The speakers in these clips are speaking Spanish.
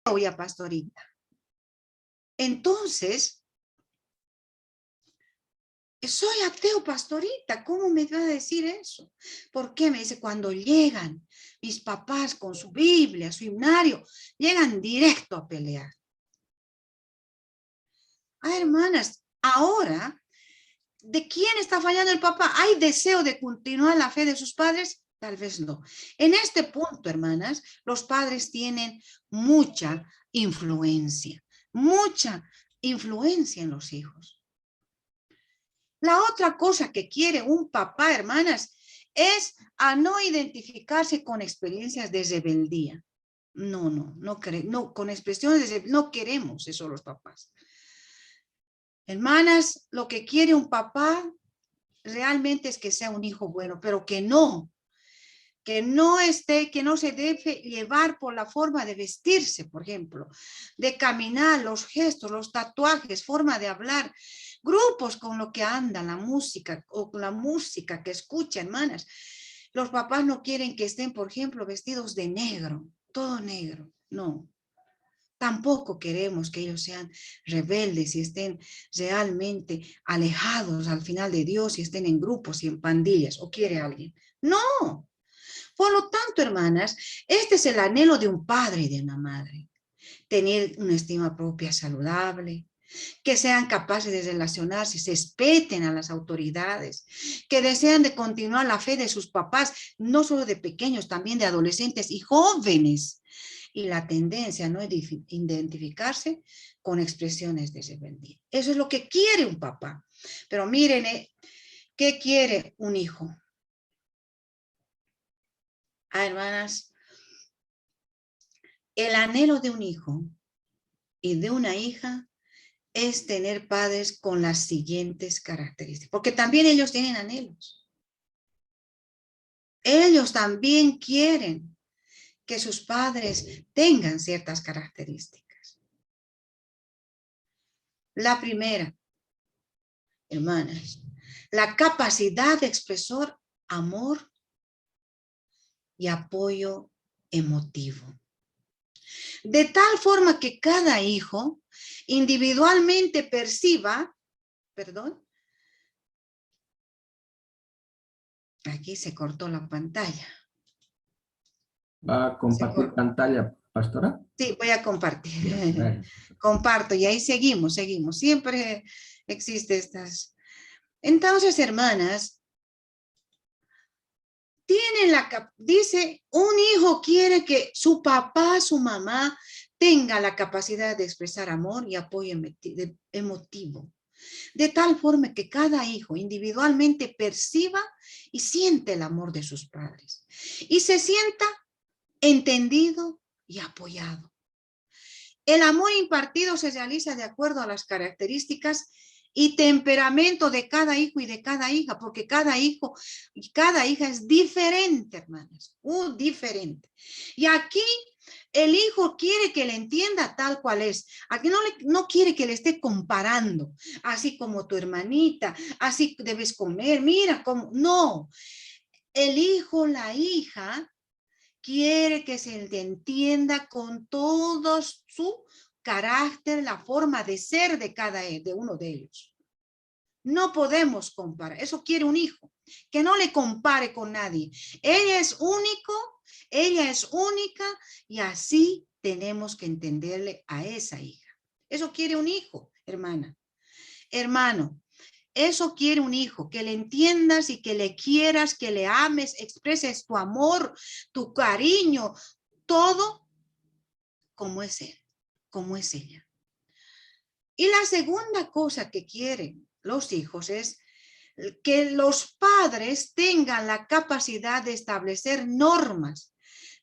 ya, pastorita. Entonces, soy ateo, pastorita, ¿cómo me va a decir eso? ¿Por qué? Me dice, cuando llegan mis papás con su Biblia, su himnario, llegan directo a pelear. Ah, hermanas, ahora, ¿de quién está fallando el papá? ¿Hay deseo de continuar la fe de sus padres? Tal vez no. En este punto, hermanas, los padres tienen mucha influencia en los hijos. La otra cosa que quiere un papá, hermanas, es a no identificarse con experiencias de rebeldía. No, con expresiones de no queremos eso los papás. Hermanas, lo que quiere un papá realmente es que sea un hijo bueno, pero que no se debe llevar por la forma de vestirse, por ejemplo, de caminar, los gestos, los tatuajes, forma de hablar, grupos con lo que anda, la música o la música que escucha, hermanas. Los papás no quieren que estén, por ejemplo, vestidos de negro, todo negro, no. Tampoco queremos que ellos sean rebeldes y estén realmente alejados al final de Dios y estén en grupos y en pandillas. ¿O quiere alguien? No. Por lo tanto, hermanas, este es el anhelo de un padre y de una madre. Tener una estima propia saludable, que sean capaces de relacionarse, se respeten a las autoridades, que desean de continuar la fe de sus papás, no solo de pequeños, también de adolescentes y jóvenes. Y la tendencia a no identificarse con expresiones de rebeldía. Eso es lo que quiere un papá. Pero miren, ¿qué quiere un hijo? Ah, hermanas, el anhelo de un hijo y de una hija es tener padres con las siguientes características, porque también ellos tienen anhelos. Ellos también quieren que sus padres tengan ciertas características. La primera, hermanas, la capacidad de expresar amor y apoyo emotivo. De tal forma que cada hijo individualmente perciba, aquí se cortó la pantalla. ¿Va a compartir pantalla, pastora? Sí, voy a compartir. Comparto y ahí seguimos. Siempre existe estas. Entonces, hermanas, dice, un hijo quiere que su papá, su mamá, tenga la capacidad de expresar amor y apoyo emotivo. De tal forma que cada hijo individualmente perciba y siente el amor de sus padres. Y se sienta entendido y apoyado. El amor impartido se realiza de acuerdo a las características y temperamento de cada hijo y de cada hija, porque cada hijo y cada hija es diferente, hermanas, diferente. Y aquí el hijo quiere que le entienda tal cual es. Aquí no quiere que le esté comparando, así como tu hermanita, así debes comer, mira cómo. No, el hijo, la hija quiere que se le entienda con todo su carácter, la forma de ser de uno de ellos. No podemos comparar. Eso quiere un hijo, que no le compare con nadie. Ella es única y así tenemos que entenderle a esa hija. Eso quiere un hijo, hermana. Hermano, eso quiere un hijo, que le entiendas y que le quieras, que le ames, expreses tu amor, tu cariño, todo como es él, como es ella. Y la segunda cosa que quieren los hijos es que los padres tengan la capacidad de establecer normas,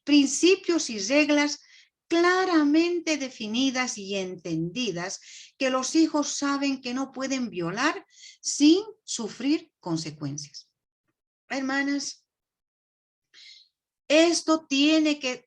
principios y reglas claramente definidas y entendidas que los hijos saben que no pueden violar sin sufrir consecuencias. Hermanas, esto tiene que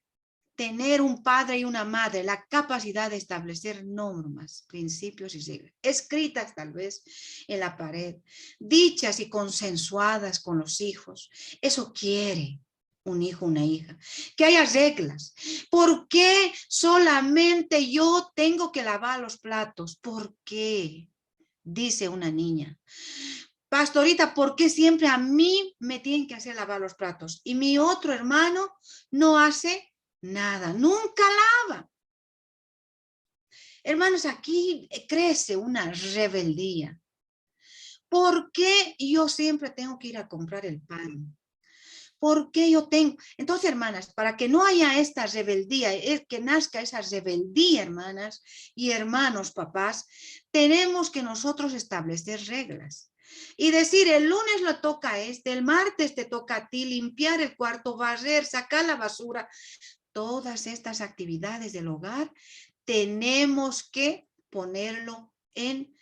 tener un padre y una madre la capacidad de establecer normas, principios y reglas, escritas tal vez en la pared, dichas y consensuadas con los hijos. Eso quiere. un hijo, una hija, que haya reglas. ¿Por qué solamente yo tengo que lavar los platos? ¿Por qué? Dice una niña. Pastorita, ¿por qué siempre a mí me tienen que hacer lavar los platos? Y mi otro hermano no hace nada, nunca lava. Hermanos, aquí crece una rebeldía. ¿Por qué yo siempre tengo que ir a comprar el pan? ¿Por qué yo tengo? Entonces, hermanas, para que no haya esta rebeldía, que nazca esa rebeldía, hermanas y hermanos, papás, tenemos que nosotros establecer reglas. Y decir, el lunes le toca a este, el martes te toca a ti limpiar el cuarto, barrer, sacar la basura. Todas estas actividades del hogar tenemos que ponerlo en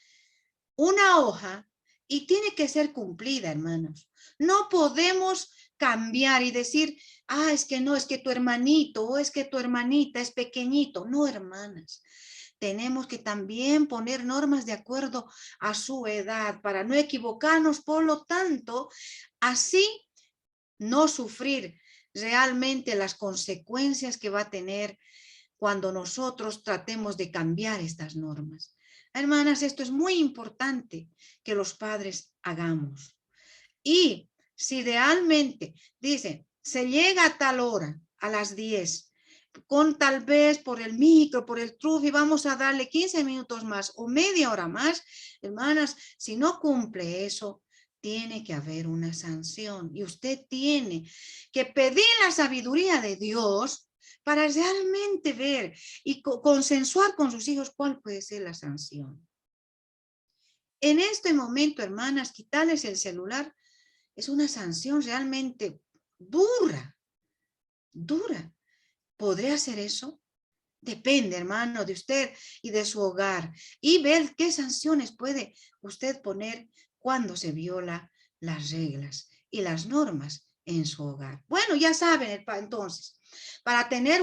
una hoja y tiene que ser cumplida, hermanos. No podemos cambiar y decir, ah, es que no, es que tu hermanito o es que tu hermanita es pequeñito. No, hermanas. Tenemos que también poner normas de acuerdo a su edad para no equivocarnos, por lo tanto, así no sufrir realmente las consecuencias que va a tener cuando nosotros tratemos de cambiar estas normas. Hermanas, esto es muy importante que los padres hagamos. Y si realmente, dicen, se llega a tal hora, a las 10, con tal vez por el micro, por el trufi, vamos a darle 15 minutos más o media hora más, hermanas, si no cumple eso, tiene que haber una sanción. Y usted tiene que pedir la sabiduría de Dios para realmente ver y consensuar con sus hijos cuál puede ser la sanción. En este momento, hermanas, quitarles el celular es una sanción realmente dura, dura. ¿Podré hacer eso? Depende, hermano, de usted y de su hogar. Y ver qué sanciones puede usted poner cuando se viola las reglas y las normas en su hogar. Bueno, ya saben, entonces, para tener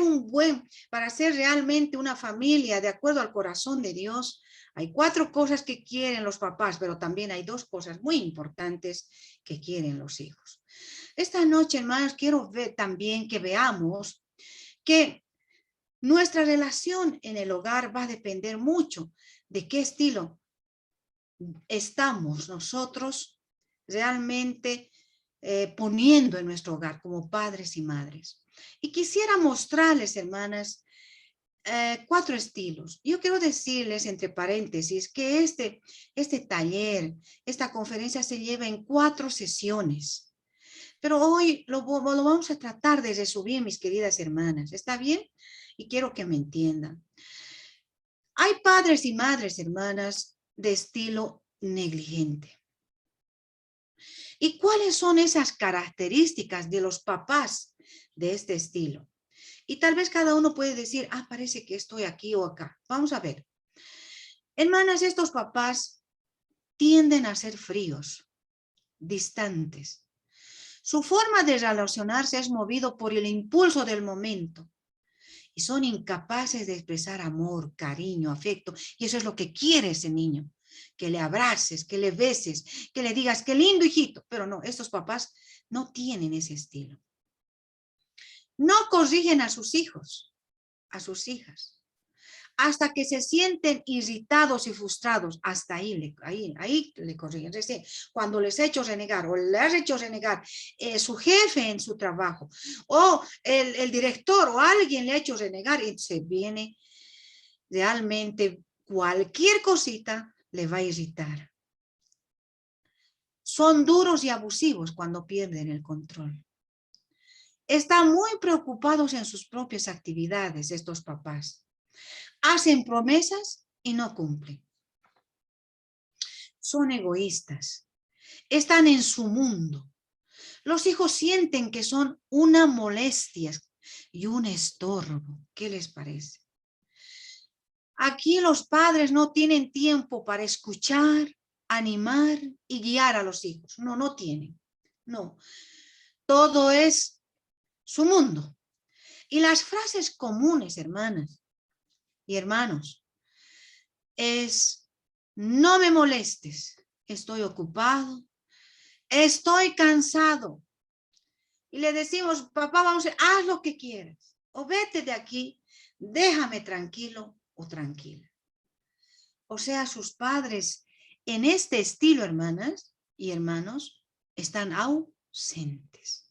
para ser realmente una familia de acuerdo al corazón de Dios, hay 4 cosas que quieren los papás, pero también hay 2 cosas muy importantes que quieren los hijos. Esta noche, hermanos, quiero ver también que veamos que nuestra relación en el hogar va a depender mucho de qué estilo estamos nosotros realmente poniendo en nuestro hogar como padres y madres. Y quisiera mostrarles, hermanas, 4 estilos. Yo quiero decirles, entre paréntesis, que este taller, esta conferencia se lleva en 4 sesiones. Pero hoy lo vamos a tratar de resumir, mis queridas hermanas. ¿Está bien? Y quiero que me entiendan. Hay padres y madres, hermanas, de estilo negligente. ¿Y cuáles son esas características de los papás de este estilo? Y tal vez cada uno puede decir, ah, parece que estoy aquí o acá. Vamos a ver. Hermanas, estos papás tienden a ser fríos, distantes. Su forma de relacionarse es movido por el impulso del momento. Y son incapaces de expresar amor, cariño, afecto. Y eso es lo que quiere ese niño. Que le abraces, que le beses, que le digas, qué lindo hijito. Pero no, estos papás no tienen ese estilo. No corrigen a sus hijos, a sus hijas, hasta que se sienten irritados y frustrados. Hasta ahí le corrigen. Es decir, cuando les he hecho renegar o le has hecho renegar su jefe en su trabajo o el director o alguien le ha hecho renegar y se viene realmente cualquier cosita le va a irritar. Son duros y abusivos cuando pierden el control. Están muy preocupados en sus propias actividades estos papás. Hacen promesas y no cumplen. Son egoístas. Están en su mundo. Los hijos sienten que son una molestia y un estorbo. ¿Qué les parece? Aquí los padres no tienen tiempo para escuchar, animar y guiar a los hijos. No, no tienen. No. Todo es su mundo. Y las frases comunes, hermanas y hermanos, es no me molestes, estoy ocupado, estoy cansado, y le decimos, papá, vamos, haz lo que quieras, o vete de aquí, déjame tranquilo o tranquila. O sea, sus padres en este estilo, hermanas y hermanos, están ausentes.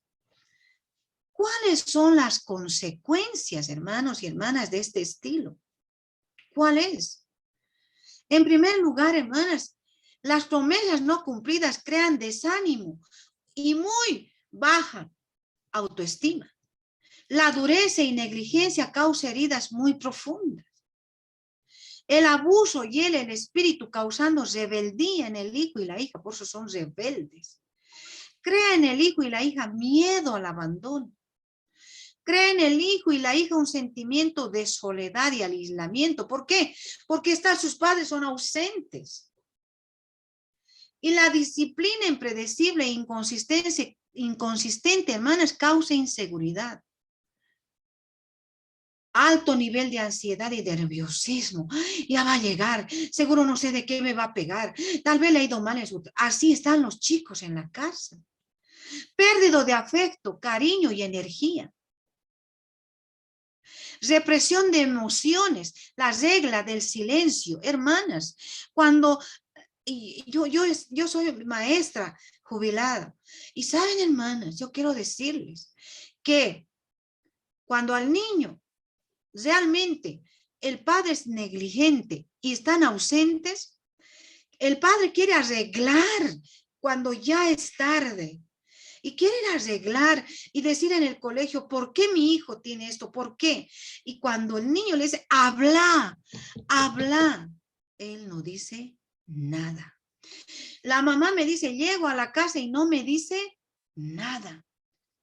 ¿Cuáles son las consecuencias, hermanos y hermanas, de este estilo? ¿Cuál es? En primer lugar, hermanas, las promesas no cumplidas crean desánimo y muy baja autoestima. La dureza y negligencia causan heridas muy profundas. El abuso hiela el espíritu causando rebeldía en el hijo y la hija, por eso son rebeldes. Crea en el hijo y la hija miedo al abandono. Crea en el hijo y la hija un sentimiento de soledad y aislamiento. ¿Por qué? Porque sus padres son ausentes. Y la disciplina impredecible e inconsistente, hermanas, causa inseguridad. Alto nivel de ansiedad y de nerviosismo. Ya va a llegar, seguro no sé de qué me va a pegar. Tal vez le ha ido mal en su... Así están los chicos en la casa. Pérdida de afecto, cariño y energía. Represión de emociones, la regla del silencio. Hermanas, cuando yo soy maestra jubilada, y saben, hermanas, yo quiero decirles que cuando al niño realmente el padre es negligente y están ausentes, el padre quiere arreglar cuando ya es tarde. Y quiere arreglar y decir en el colegio, ¿por qué mi hijo tiene esto? ¿Por qué? Y cuando el niño le dice, habla, él no dice nada. La mamá me dice, llego a la casa y no me dice nada.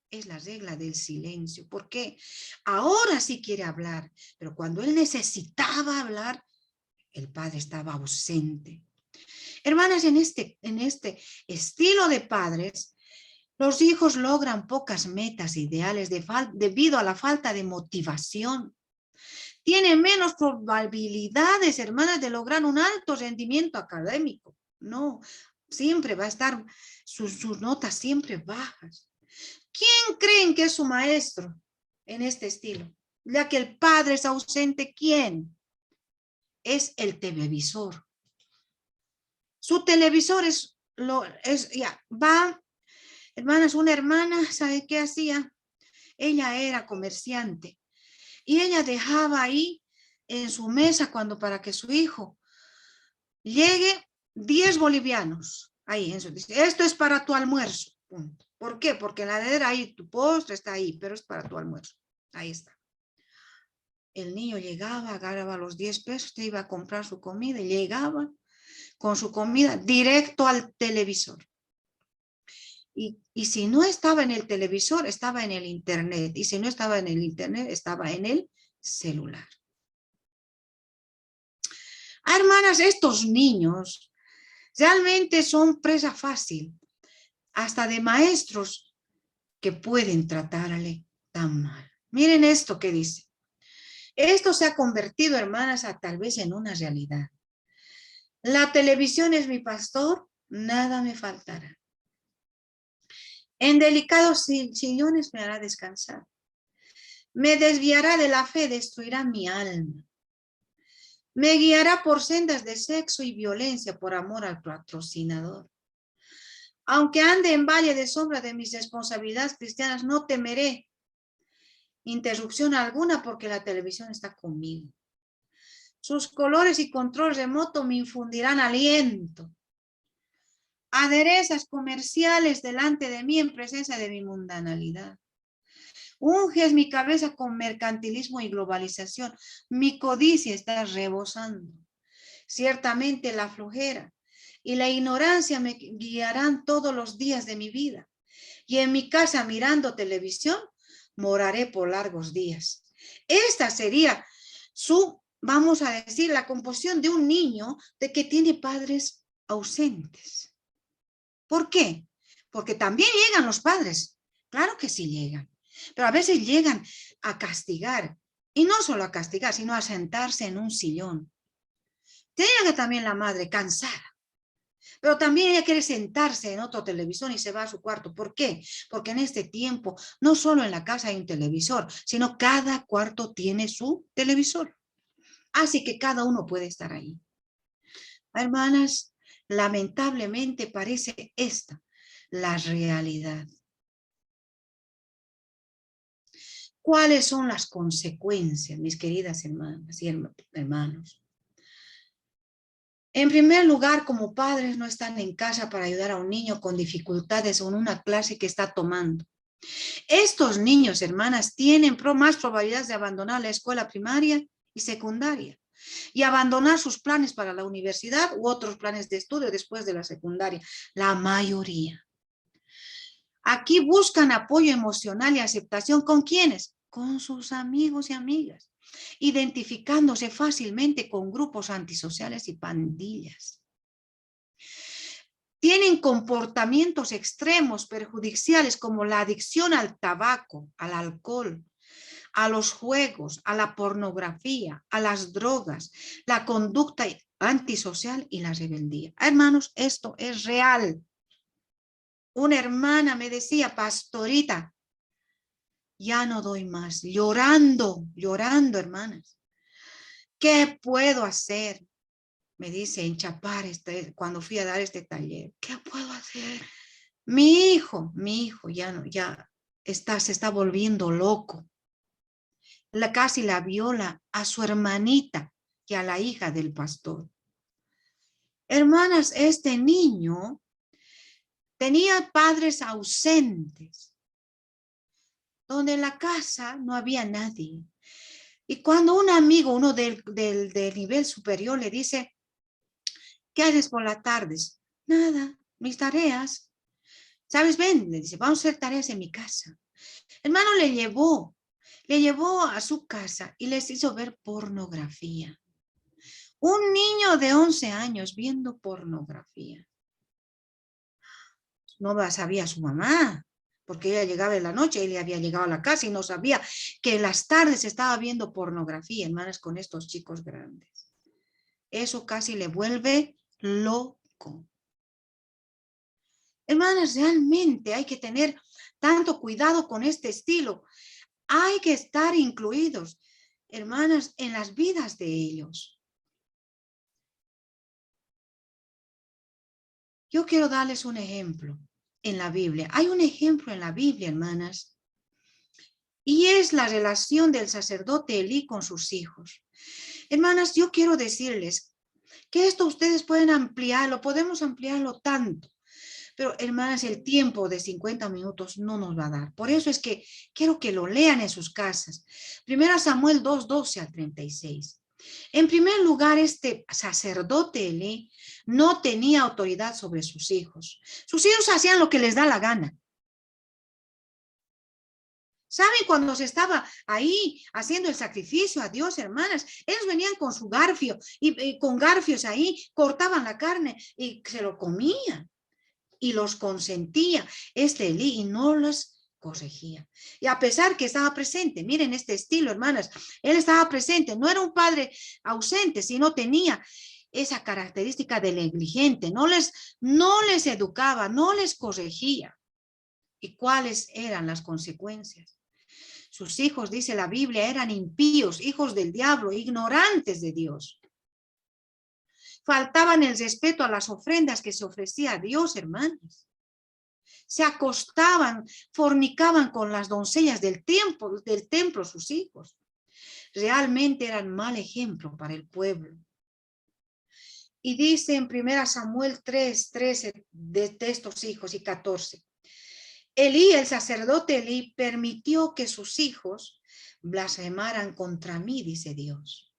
Es la regla del silencio. ¿Por qué? Ahora sí quiere hablar, pero cuando él necesitaba hablar, el padre estaba ausente. Hermanas, en este estilo de padres, los hijos logran pocas metas ideales debido a la falta de motivación. Tienen menos probabilidades, hermanas, de lograr un alto rendimiento académico. No, siempre va a estar sus notas siempre bajas. ¿Quién creen que es su maestro en este estilo? Ya que el padre es ausente, ¿quién? Es el televisor. Su televisor va. Hermanas, una hermana, ¿sabe qué hacía? Ella era comerciante y ella dejaba ahí en su mesa para que su hijo llegue 10 bolivianos. Ahí, dice, esto es para tu almuerzo. Punto. ¿Por qué? Porque en la heladera ahí tu postre está ahí, pero es para tu almuerzo. Ahí está. El niño llegaba, agarraba los 10 pesos, te iba a comprar su comida y llegaba con su comida directo al televisor. Y si no estaba en el televisor, estaba en el internet. Y si no estaba en el internet, estaba en el celular. Hermanas, estos niños realmente son presa fácil, hasta de maestros que pueden tratarle tan mal. Miren esto que dice. Esto se ha convertido, hermanas, tal vez en una realidad. La televisión es mi pastor, nada me faltará. En delicados sillones me hará descansar. Me desviará de la fe, destruirá mi alma. Me guiará por sendas de sexo y violencia por amor al patrocinador. Aunque ande en valle de sombra de mis responsabilidades cristianas, no temeré interrupción alguna porque la televisión está conmigo. Sus colores y control remoto me infundirán aliento. Aderezas comerciales delante de mí en presencia de mi mundanalidad. Unges mi cabeza con mercantilismo y globalización. Mi codicia está rebosando. Ciertamente la flojera y la ignorancia me guiarán todos los días de mi vida. Y en mi casa mirando televisión, moraré por largos días. Esta sería vamos a decir, la composición de un niño de que tiene padres ausentes. ¿Por qué? Porque también llegan los padres. Claro que sí llegan. Pero a veces llegan a castigar. Y no solo a castigar, sino a sentarse en un sillón. Llega también la madre cansada. Pero también ella quiere sentarse en otro televisor y se va a su cuarto. ¿Por qué? Porque en este tiempo no solo en la casa hay un televisor, sino cada cuarto tiene su televisor. Así que cada uno puede estar ahí. Hermanas, lamentablemente parece esta la realidad. ¿Cuáles son las consecuencias, mis queridas hermanas y hermanos? En primer lugar, como padres no están en casa para ayudar a un niño con dificultades o en una clase que está tomando. Estos niños, hermanas, tienen más probabilidades de abandonar la escuela primaria y secundaria y abandonar sus planes para la universidad u otros planes de estudio después de la secundaria. La mayoría. Aquí buscan apoyo emocional y aceptación. ¿Con quiénes? Con sus amigos y amigas, identificándose fácilmente con grupos antisociales y pandillas. Tienen comportamientos extremos perjudiciales como la adicción al tabaco, al alcohol, a los juegos, a la pornografía, a las drogas, la conducta antisocial y la rebeldía. Hermanos, esto es real. Una hermana me decía, pastorita, ya no doy más, llorando, hermanas. ¿Qué puedo hacer? Me dice en Chapar cuando fui a dar este taller. ¿Qué puedo hacer? Mi hijo ya se está volviendo loco. Casi la viola a su hermanita y a la hija del pastor. Hermanas, este niño tenía padres ausentes, donde en la casa no había nadie. Y cuando un amigo, uno del nivel superior, le dice, ¿qué haces por las tardes? Nada, mis tareas. ¿Sabes? Ven, le dice, vamos a hacer tareas en mi casa. Hermano, le llevó a su casa y les hizo ver pornografía. Un niño de 11 años viendo pornografía. No sabía su mamá, porque ella llegaba en la noche, él había llegado a la casa y no sabía que en las tardes estaba viendo pornografía, hermanas, con estos chicos grandes. Eso casi le vuelve loco. Hermanas, realmente hay que tener tanto cuidado con este estilo. Hay que estar incluidos, hermanas, en las vidas de ellos. Yo quiero darles un ejemplo en la Biblia. Hay un ejemplo en la Biblia, hermanas, y es la relación del sacerdote Elí con sus hijos. Hermanas, yo quiero decirles que esto ustedes pueden ampliarlo, podemos ampliarlo tanto. Pero, hermanas, el tiempo de 50 minutos no nos va a dar. Por eso es que quiero que lo lean en sus casas. 1 Samuel 2:12 al 36. En primer lugar, este sacerdote Elí no tenía autoridad sobre sus hijos. Sus hijos hacían lo que les da la gana. ¿Saben cuando se estaba ahí haciendo el sacrificio a Dios, hermanas? Ellos venían con su garfio y con garfios ahí cortaban la carne y se lo comían. Y los consentía este Elí y no los corregía. Y a pesar que estaba presente, miren este estilo, hermanas, él estaba presente, no era un padre ausente, sino tenía esa característica de negligente, no les educaba, no les corregía. ¿Y cuáles eran las consecuencias? Sus hijos, dice la Biblia, eran impíos, hijos del diablo, ignorantes de Dios. Faltaban el respeto a las ofrendas que se ofrecía a Dios, hermanos. Se acostaban, fornicaban con las doncellas del templo sus hijos. Realmente eran mal ejemplo para el pueblo. Y dice en 1 Samuel 3:13 de estos hijos y 14. Elí, el sacerdote Elí, permitió que sus hijos blasfemaran contra mí, dice Dios.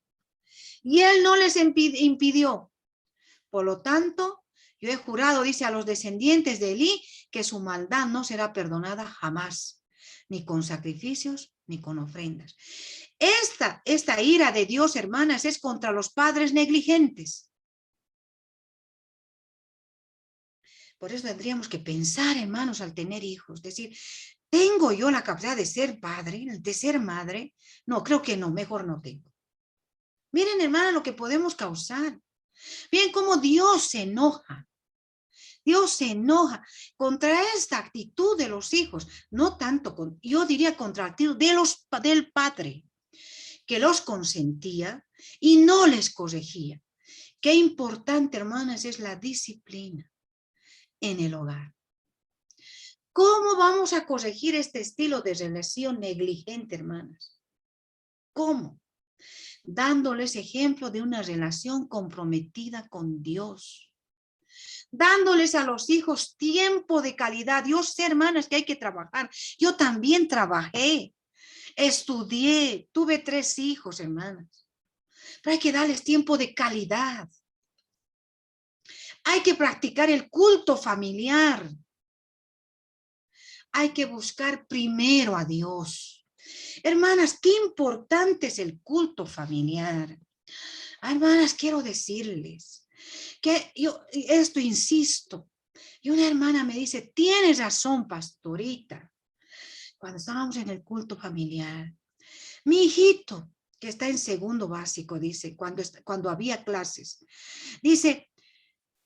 Y él no les impidió. Por lo tanto, yo he jurado, dice, a los descendientes de Elí, que su maldad no será perdonada jamás, ni con sacrificios, ni con ofrendas. Esta ira de Dios, hermanas, es contra los padres negligentes. Por eso tendríamos que pensar, hermanos, al tener hijos, decir, ¿tengo yo la capacidad de ser padre, de ser madre? No, creo que no, mejor no tengo. Miren, hermana, lo que podemos causar. Bien, cómo Dios se enoja Dios se enoja contra esta actitud de los hijos, no tanto, yo diría contra la actitud del padre, que los consentía y no les corregía. Qué importante, hermanas, es la disciplina en el hogar. ¿Cómo vamos a corregir este estilo de relación negligente, hermanas? ¿Cómo? Dándoles ejemplo de una relación comprometida con Dios. Dándoles a los hijos tiempo de calidad. Yo sé, hermanas, que hay que trabajar. Yo también trabajé, estudié, tuve 3 hijos, hermanas. Pero hay que darles tiempo de calidad. Hay que practicar el culto familiar. Hay que buscar primero a Dios. Hermanas, qué importante es el culto familiar. Hermanas, quiero decirles que yo esto insisto. Y una hermana me dice, tienes razón, pastorita. Cuando estábamos en el culto familiar, mi hijito, que está en segundo básico, dice, cuando había clases, dice,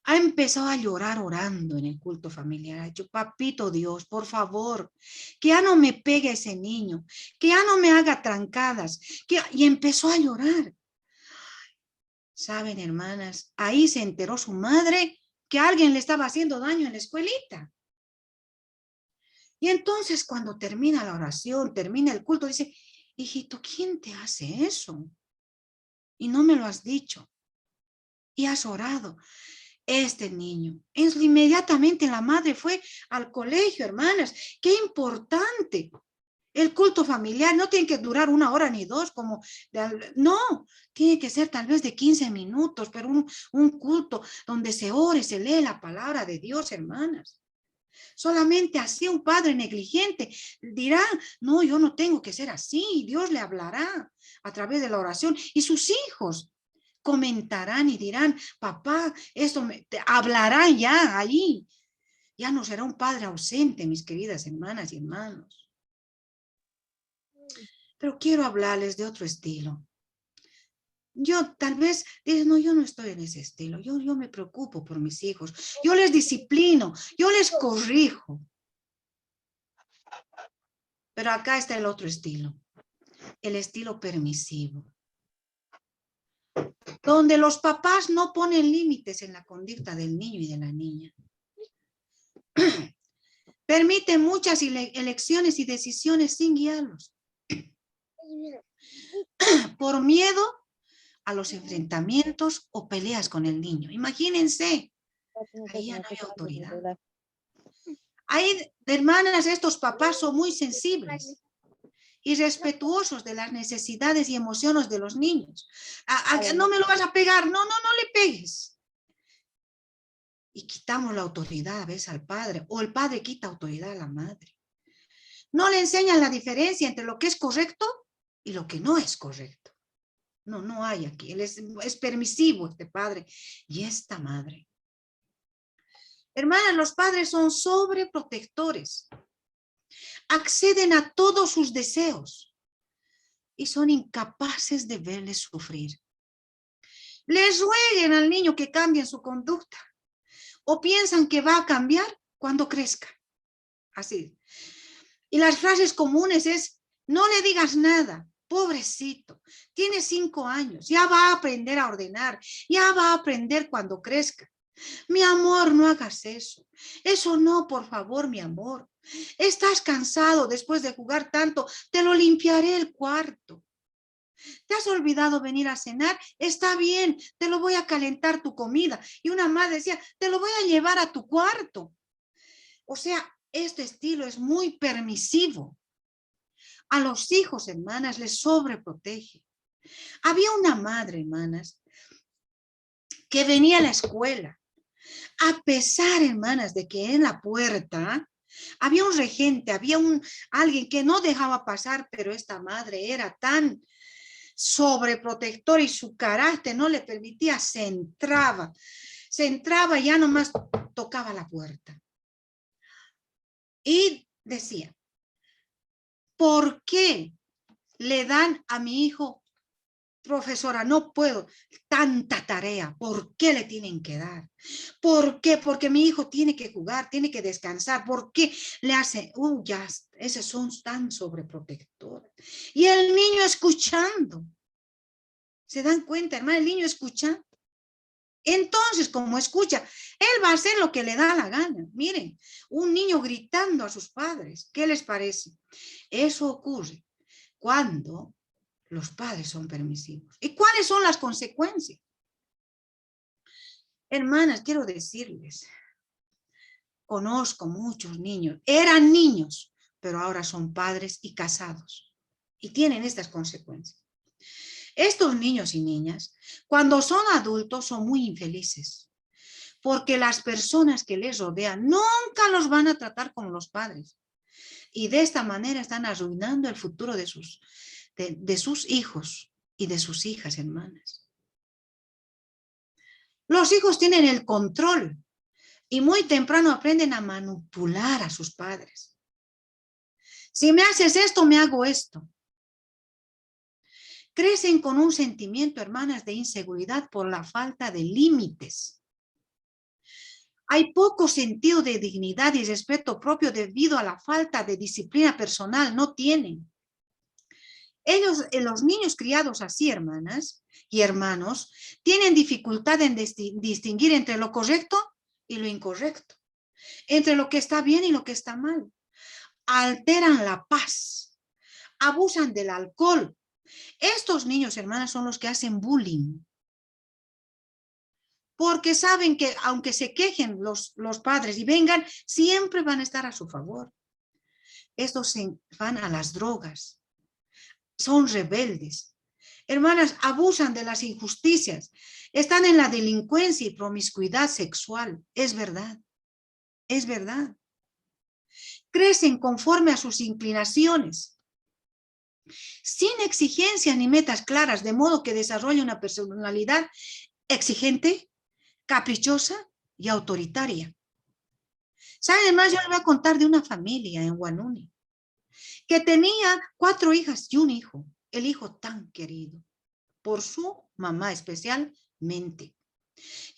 ha empezado a llorar orando en el culto familiar. Ha dicho, papito Dios, por favor, que ya no me pegue ese niño, que ya no me haga trancadas. Y empezó a llorar. Saben, hermanas, ahí se enteró su madre que alguien le estaba haciendo daño en la escuelita. Y entonces cuando termina la oración, termina el culto, dice, hijito, ¿quién te hace eso? Y no me lo has dicho. Y has orado. Este niño. Inmediatamente la madre fue al colegio, hermanas. Qué importante. El culto familiar no tiene que durar 1 hora ni 2, no, tiene que ser tal vez de 15 minutos, pero un culto donde se ore, se lee la palabra de Dios, hermanas. Solamente así un padre negligente dirá, no, yo no tengo que ser así, Dios le hablará a través de la oración y sus hijos comentarán y dirán, papá, esto te hablarán ya ahí. Ya no será un padre ausente, mis queridas hermanas y hermanos. Pero quiero hablarles de otro estilo. Yo tal vez dices, no, yo no estoy en ese estilo. Yo me preocupo por mis hijos. Yo les disciplino, yo les corrijo. Pero acá está el otro estilo. El estilo permisivo. Donde los papás no ponen límites en la conducta del niño y de la niña. Permiten muchas elecciones y decisiones sin guiarlos. Por miedo a los enfrentamientos o peleas con el niño. Imagínense, ahí ya no hay autoridad. Hay, hermanas, estos papás son muy sensibles y respetuosos de las necesidades y emociones de los niños. No me lo vas a pegar, no le pegues. Y quitamos la autoridad a veces al padre, o el padre quita autoridad a la madre. No le enseñan la diferencia entre lo que es correcto y lo que no es correcto. No hay aquí. Él es permisivo, este padre y esta madre. Hermanas, los padres son sobreprotectores. Acceden a todos sus deseos y son incapaces de verles sufrir. Les rueguen al niño que cambie su conducta o piensan que va a cambiar cuando crezca. Así. Y las frases comunes es, no le digas nada, pobrecito, tiene 5 años, ya va a aprender a ordenar, ya va a aprender cuando crezca. Mi amor, no hagas eso. Eso no, por favor, mi amor. Estás cansado después de jugar tanto, te lo limpiaré el cuarto. ¿Te has olvidado venir a cenar? Está bien, te lo voy a calentar tu comida. Y una madre decía, te lo voy a llevar a tu cuarto. O sea, este estilo es muy permisivo. A los hijos, hermanas, les sobreprotege. Había una madre, hermanas, que venía a la escuela. A pesar, hermanas, de que en la puerta había un regente, había alguien que no dejaba pasar, pero esta madre era tan sobreprotectora y su carácter no le permitía, se entraba y ya nomás tocaba la puerta. Y decía, ¿por qué le dan a mi hijo profesora, no puedo, tanta tarea, ¿por qué le tienen que dar? ¿Por qué? Porque mi hijo tiene que jugar, tiene que descansar, ¿por qué le hace? Ya, esos son tan sobreprotectores. Y el niño escuchando, ¿se dan cuenta, hermano? El niño escuchando. Entonces, como escucha, él va a hacer lo que le da la gana. Miren, un niño gritando a sus padres, ¿qué les parece? Eso ocurre cuando los padres son permisivos. ¿Y cuáles son las consecuencias? Hermanas, quiero decirles, conozco muchos niños, eran niños, pero ahora son padres y casados y tienen estas consecuencias. Estos niños y niñas, cuando son adultos, son muy infelices, porque las personas que les rodean nunca los van a tratar como los padres. Y de esta manera están arruinando el futuro de sus hijos y de sus hijas, hermanas. Los hijos tienen el control y muy temprano aprenden a manipular a sus padres. Si me haces esto, me hago esto. Crecen con un sentimiento, hermanas, de inseguridad por la falta de límites. Hay poco sentido de dignidad y respeto propio debido a la falta de disciplina personal. No tienen. Los niños criados así, hermanas y hermanos, tienen dificultad en distinguir entre lo correcto y lo incorrecto, entre lo que está bien y lo que está mal. Alteran la paz, abusan del alcohol. Estos niños, hermanas, son los que hacen bullying, porque saben que aunque se quejen los padres y vengan, siempre van a estar a su favor. Estos van a las drogas, son rebeldes. Hermanas, abusan de las injusticias, están en la delincuencia y promiscuidad sexual. Es verdad, es verdad. Crecen conforme a sus inclinaciones, sin exigencias ni metas claras, de modo que desarrolla una personalidad exigente, caprichosa y autoritaria. ¿Saben? Además, yo les voy a contar de una familia en Huanuni que tenía 4 hijas y un hijo, el hijo tan querido por su mamá especialmente.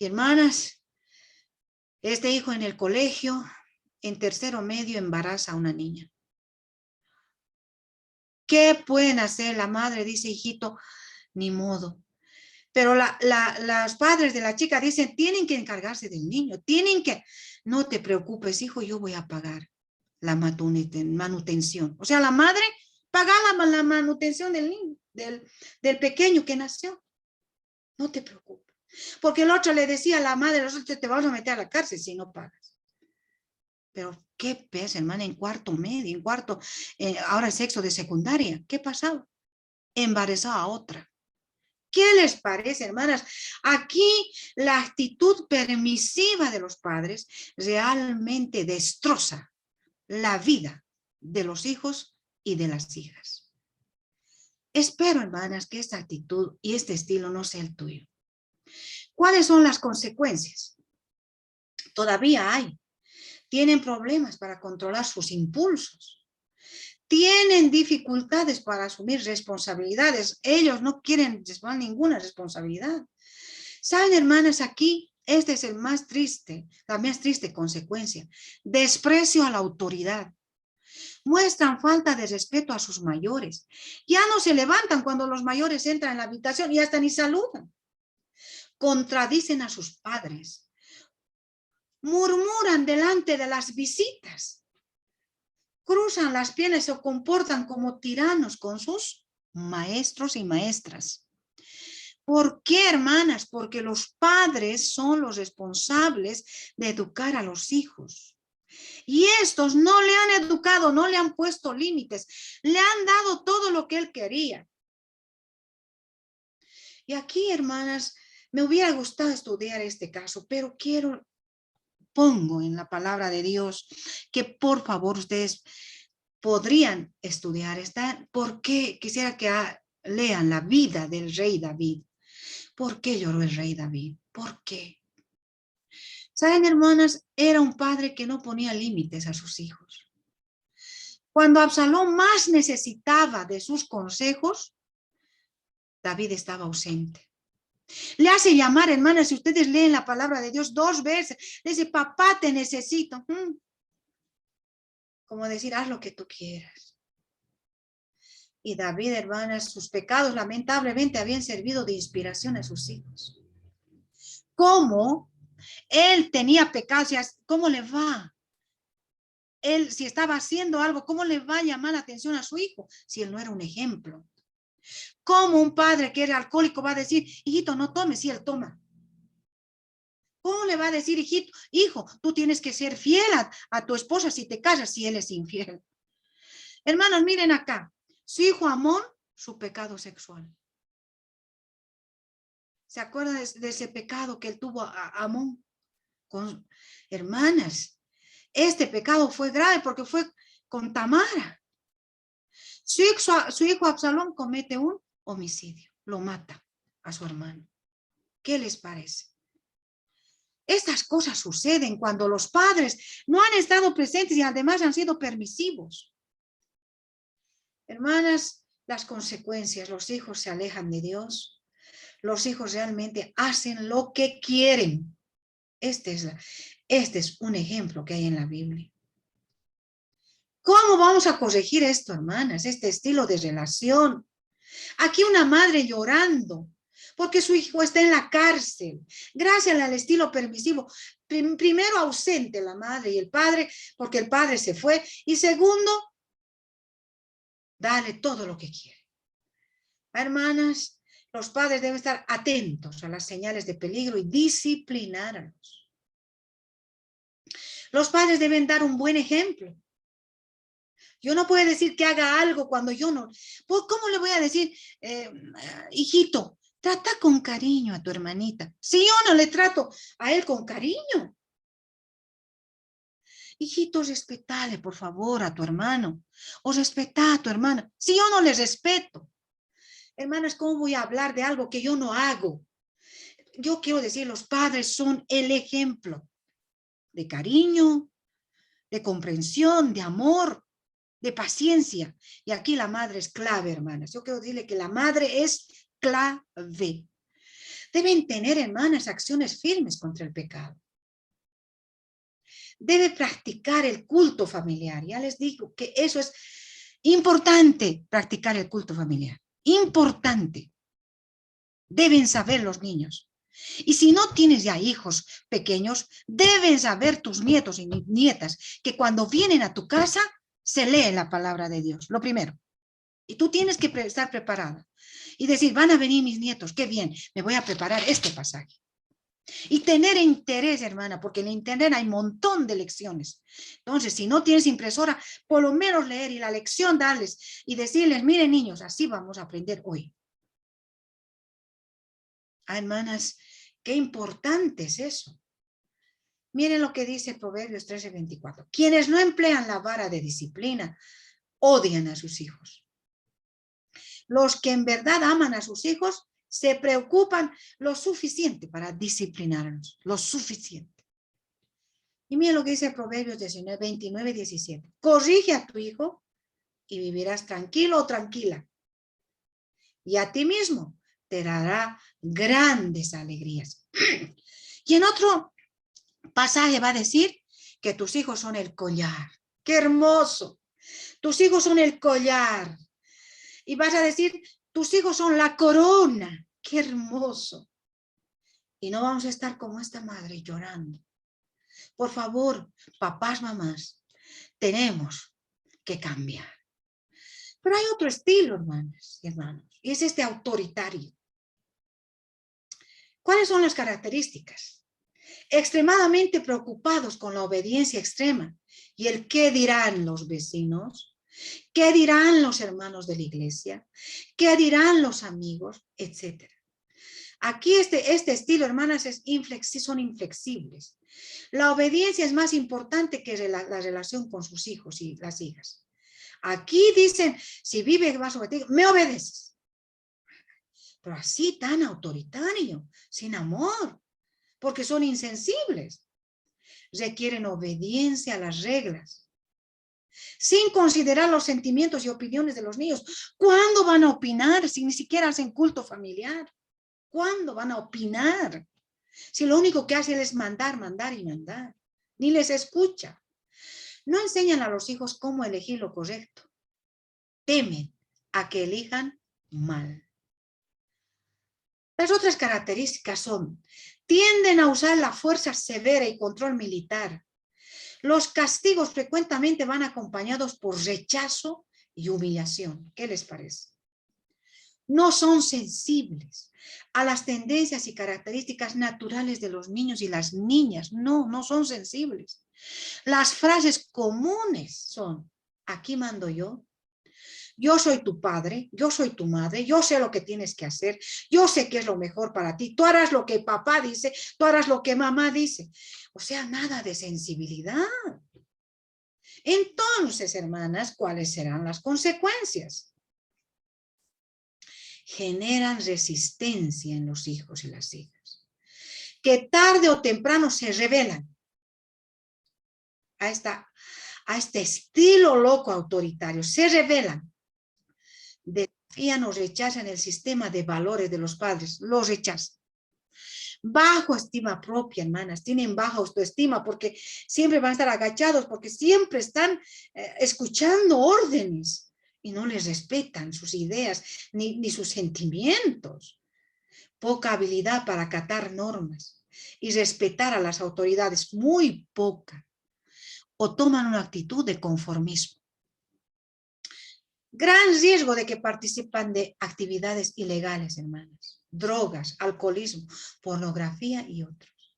Y hermanas, este hijo en el colegio, en tercero medio, embaraza a una niña. ¿Qué pueden hacer? La madre dice, hijito, ni modo. Pero los padres de la chica dicen, tienen que encargarse del niño, tienen que, no te preocupes, hijo, yo voy a pagar la manutención. O sea, la madre paga la manutención del niño, del pequeño que nació. No te preocupes. Porque el otro le decía a la madre, te vamos a meter a la cárcel si no pagas. Pero qué pesa, hermana, en cuarto medio, en cuarto, ahora sexto de secundaria. ¿Qué pasaba? Embarazó a otra. ¿Qué les parece, hermanas? Aquí la actitud permisiva de los padres realmente destroza la vida de los hijos y de las hijas. Espero, hermanas, que esta actitud y este estilo no sea el tuyo. ¿Cuáles son las consecuencias? Todavía hay. Tienen problemas para controlar sus impulsos. Tienen dificultades para asumir responsabilidades. Ellos no quieren ninguna responsabilidad. ¿Saben, hermanas? Aquí, este es la más triste consecuencia. Desprecio a la autoridad. Muestran falta de respeto a sus mayores. Ya no se levantan cuando los mayores entran en la habitación y hasta ni saludan. Contradicen a sus padres. Murmuran delante de las visitas. Cruzan las piernas o comportan como tiranos con sus maestros y maestras. ¿Por qué, hermanas? Porque los padres son los responsables de educar a los hijos. Y estos no le han educado, no le han puesto límites, le han dado todo lo que él quería. Y aquí, hermanas, me hubiera gustado estudiar este caso, pero pongo en la palabra de Dios que por favor ustedes podrían estudiar esta, porque quisiera que lean la vida del rey David. ¿Por qué lloró el rey David? ¿Por qué? ¿Saben, hermanas? Era un padre que no ponía límites a sus hijos. Cuando Absalón más necesitaba de sus consejos, David estaba ausente. Le hace llamar, hermanas, si ustedes leen la palabra de Dios 2 veces, le dice, papá, te necesito. Como decir, haz lo que tú quieras. Y David, hermanas, sus pecados lamentablemente habían servido de inspiración a sus hijos. ¿Cómo él tenía pecados? ¿Cómo le va? Él, si estaba haciendo algo, ¿cómo le va a llamar la atención a su hijo? Si él no era un ejemplo. ¿Cómo un padre que era alcohólico va a decir, hijito, no tomes, si él toma? ¿Cómo le va a decir, hijito, hijo, tú tienes que ser fiel a tu esposa si te casas, si él es infiel? Hermanos, miren acá. Su hijo Amón, su pecado sexual. ¿Se acuerdan de ese pecado que él tuvo a Amón? Hermanas, este pecado fue grave porque fue con Tamara. Su hijo Absalón comete un homicidio, lo mata a su hermano. ¿Qué les parece? Estas cosas suceden cuando los padres no han estado presentes y además han sido permisivos. Hermanas, las consecuencias, los hijos se alejan de Dios. Los hijos realmente hacen lo que quieren. Este es un ejemplo que hay en la Biblia. ¿Cómo vamos a corregir esto, hermanas? Este estilo de relación. Aquí una madre llorando porque su hijo está en la cárcel, gracias al estilo permisivo. Primero ausente la madre y el padre, porque el padre se fue. Y segundo, dale todo lo que quiere. Hermanas, los padres deben estar atentos a las señales de peligro y disciplinarlos. Los padres deben dar un buen ejemplo. Yo no puedo decir que haga algo cuando yo no. Pues, ¿cómo le voy a decir, hijito, trata con cariño a tu hermanita? Si yo no le trato a él con cariño. Hijito, respetale, por favor, a tu hermano. O respeta a tu hermana. Si yo no le respeto. Hermanas, ¿cómo voy a hablar de algo que yo no hago? Yo quiero decir, los padres son el ejemplo de cariño, de comprensión, de amor, de paciencia. Y aquí la madre es clave, hermanas. Yo quiero decirle que la madre es clave. Deben tener, hermanas, acciones firmes contra el pecado. Debe practicar el culto familiar. Ya les digo que eso es importante, practicar el culto familiar. Importante. Deben saber los niños. Y si no tienes ya hijos pequeños, deben saber tus nietos y nietas que cuando vienen a tu casa se lee la palabra de Dios, lo primero. Y tú tienes que estar preparada y decir, van a venir mis nietos, qué bien, me voy a preparar este pasaje. Y tener interés, hermana, porque en internet hay un montón de lecciones. Entonces, si no tienes impresora, por lo menos leer y la lección darles y decirles, miren niños, así vamos a aprender hoy. Ah, hermanas, qué importante es eso. Miren lo que dice Proverbios 13:24. Quienes no emplean la vara de disciplina odian a sus hijos. Los que en verdad aman a sus hijos se preocupan lo suficiente para disciplinarlos, lo suficiente. Y miren lo que dice Proverbios 29:17. Corrige a tu hijo y vivirás tranquilo o tranquila. Y a ti mismo te dará grandes alegrías. Y en otro pasaje va a decir que tus hijos son el collar. ¡Qué hermoso! Tus hijos son el collar. Y vas a decir, tus hijos son la corona. ¡Qué hermoso! Y no vamos a estar como esta madre llorando. Por favor, papás, mamás, tenemos que cambiar. Pero hay otro estilo, hermanas y hermanos, y es este autoritario. ¿Cuáles son las características? Extremadamente preocupados con la obediencia extrema y el qué dirán los vecinos, qué dirán los hermanos de la iglesia, qué dirán los amigos, etcétera. Aquí este estilo, hermanas, son inflexibles. La obediencia es más importante que la relación con sus hijos y las hijas. Aquí dicen, si vives más obedecido, me obedeces. Pero así tan autoritario, sin amor, porque son insensibles. Requieren obediencia a las reglas. sin considerar los sentimientos y opiniones de los niños. ¿Cuándo van a opinar si ni siquiera hacen culto familiar? ¿Cuándo van a opinar? Si lo único que hacen es mandar, mandar y mandar. Ni les escucha. No enseñan a los hijos cómo elegir lo correcto. Temen a que elijan mal. Las otras características son, tienden a usar la fuerza severa y control militar. Los castigos frecuentemente van acompañados por rechazo y humillación. ¿Qué les parece? No son sensibles a las tendencias y características naturales de los niños y las niñas. No, no son sensibles. Las frases comunes son, aquí mando yo soy tu padre, yo soy tu madre, yo sé lo que tienes que hacer, yo sé qué es lo mejor para ti, tú harás lo que papá dice, tú harás lo que mamá dice. O sea, nada de sensibilidad. Entonces, hermanas, ¿cuáles serán las consecuencias? Generan resistencia en los hijos y las hijas, que tarde o temprano se rebelan a este estilo loco autoritario, se rebelan, desafían o rechazan el sistema de valores de los padres, los rechazan. Bajo estima propia, hermanas, tienen baja autoestima porque siempre van a estar agachados, porque siempre están escuchando órdenes y no les respetan sus ideas ni sus sentimientos. Poca habilidad para acatar normas y respetar a las autoridades, muy poca. O toman una actitud de conformismo. Gran riesgo de que participan de actividades ilegales, hermanas. Drogas, alcoholismo, pornografía y otros.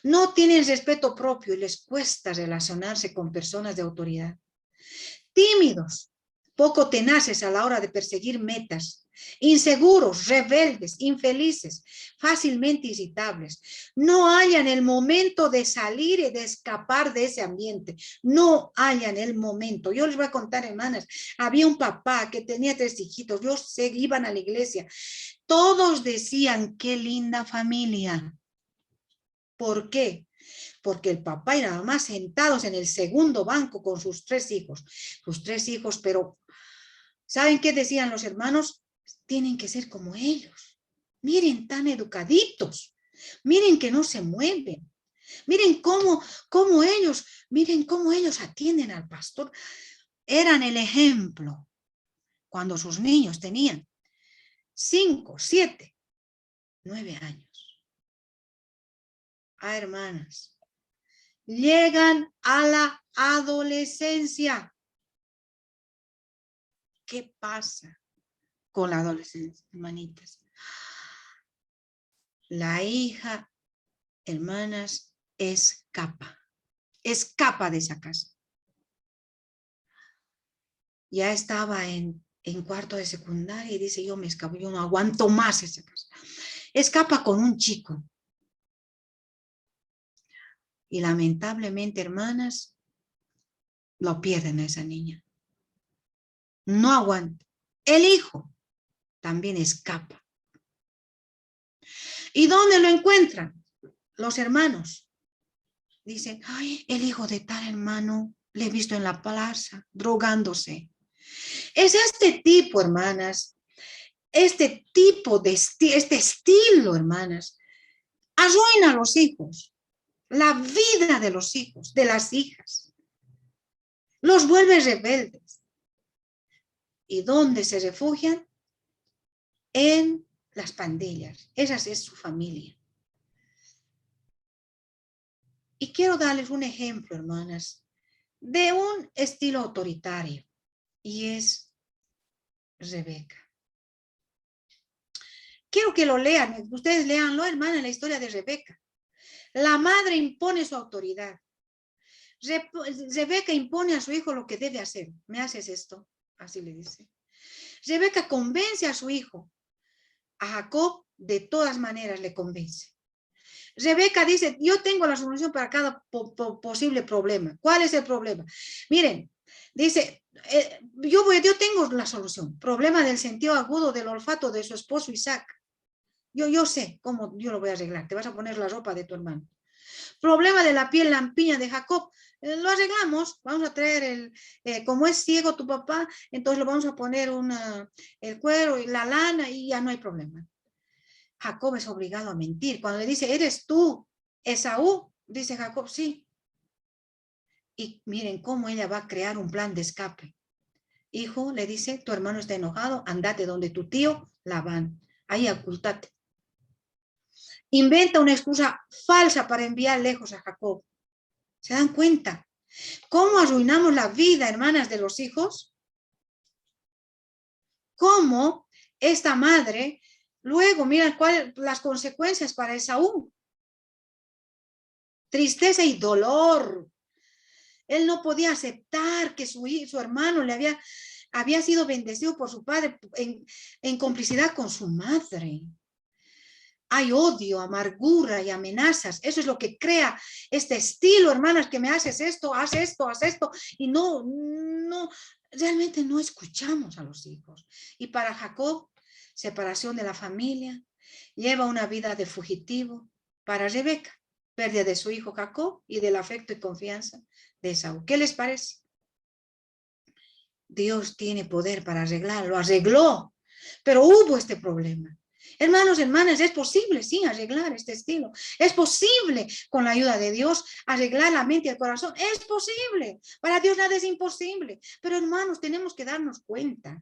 No tienen respeto propio y les cuesta relacionarse con personas de autoridad. Tímidos, poco tenaces a la hora de perseguir metas. Inseguros, rebeldes, infelices, fácilmente irritables. No hallan el momento de salir y de escapar de ese ambiente. No hallan el momento. Yo les voy a contar, hermanas, había un papá que tenía 3 hijitos. Yo sé, iban a la iglesia. Todos decían, qué linda familia. ¿Por qué? Porque el papá y la mamá sentados en el segundo banco con sus 3 hijos. Sus 3 hijos, pero ¿saben qué decían los hermanos? Tienen que ser como ellos. Miren, tan educaditos. Miren que no se mueven. Miren miren cómo ellos atienden al pastor. Eran el ejemplo cuando sus niños tenían 5, 7, 9 años. Hermanas, llegan a la adolescencia. ¿Qué pasa con la adolescencia, hermanitas? La hija, hermanas, escapa de esa casa. Ya estaba en 4º de secundaria y dice, yo me escapo, yo no aguanto más esa casa. Escapa con un chico. Y lamentablemente, hermanas, lo pierden a esa niña. No aguanta. El hijo también escapa. ¿Y dónde lo encuentran? Los hermanos. Dicen, ay, el hijo de tal hermano, le he visto en la plaza, drogándose. Es este tipo, hermanas, este estilo, hermanas, arruina a los hijos, la vida de los hijos, de las hijas. Los vuelve rebeldes. ¿Y dónde se refugian? En las pandillas. Esa es su familia. Y quiero darles un ejemplo, hermanas, de un estilo autoritario. Y es Rebeca. Quiero que lo lean. Ustedes leanlo, hermana, la historia de Rebeca. La madre impone su autoridad. Rebeca impone a su hijo lo que debe hacer. ¿Me haces esto? Así le dice. Rebeca convence a su hijo. A Jacob, de todas maneras, le convence. Rebeca dice, yo tengo la solución para cada posible problema. ¿Cuál es el problema? Miren, dice, yo tengo la solución. Problema del sentido agudo del olfato de su esposo Isaac. Yo sé cómo yo lo voy a arreglar. Te vas a poner la ropa de tu hermano. Problema de la piel lampiña de Jacob. Lo arreglamos, vamos a traer como es ciego tu papá, entonces lo vamos a poner el cuero y la lana y ya no hay problema. Jacob es obligado a mentir. Cuando le dice, ¿eres tú, Esaú? Dice Jacob, sí. Y miren cómo ella va a crear un plan de escape. Hijo, le dice, tu hermano está enojado, andate donde tu tío Labán. Ahí ocultate. Inventa una excusa falsa para enviar lejos a Jacob. ¿Se dan cuenta? ¿Cómo arruinamos la vida, hermanas, de los hijos? ¿Cómo esta madre, luego, miren cuáles las consecuencias para Esaú? Tristeza y dolor. Él no podía aceptar que su hermano había sido bendecido por su padre en complicidad con su madre. Hay odio, amargura y amenazas. Eso es lo que crea este estilo, hermanas, que me haces esto, haz esto, y no, realmente no escuchamos a los hijos. Y para Jacob, separación de la familia, lleva una vida de fugitivo. Para Rebeca, pérdida de su hijo Jacob y del afecto y confianza de Esaú. ¿Qué les parece? Dios tiene poder para arreglar, lo arregló, pero hubo este problema. Hermanos, hermanas, es posible, sí, arreglar este estilo. Es posible, con la ayuda de Dios, arreglar la mente y el corazón. Es posible. Para Dios nada es imposible. Pero, hermanos, tenemos que darnos cuenta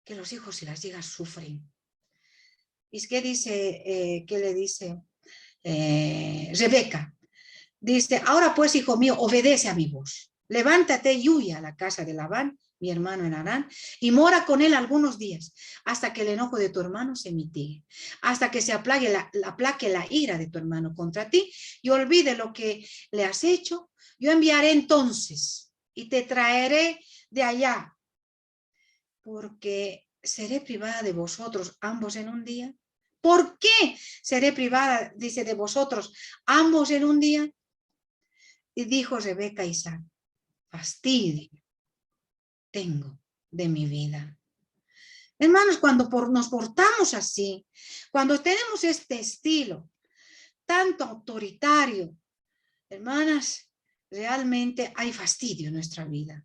que los hijos y las hijas sufren. ¿Y qué dice, qué le dice Rebeca? Dice, ahora pues, hijo mío, obedece a mi voz. Levántate y huye a la casa de Labán, mi hermano en Harán, y mora con él algunos días, hasta que el enojo de tu hermano se mitigue, hasta que se aplaque la ira de tu hermano contra ti, y olvide lo que le has hecho. Yo enviaré entonces, y te traeré de allá, porque seré privada de vosotros ambos en un día. ¿Por qué seré privada, dice, de vosotros ambos en un día? Y dijo Rebeca a Isaac, fastidio tengo de mi vida. Hermanos, cuando nos portamos así, cuando tenemos este estilo tanto autoritario, hermanas, realmente hay fastidio en nuestra vida.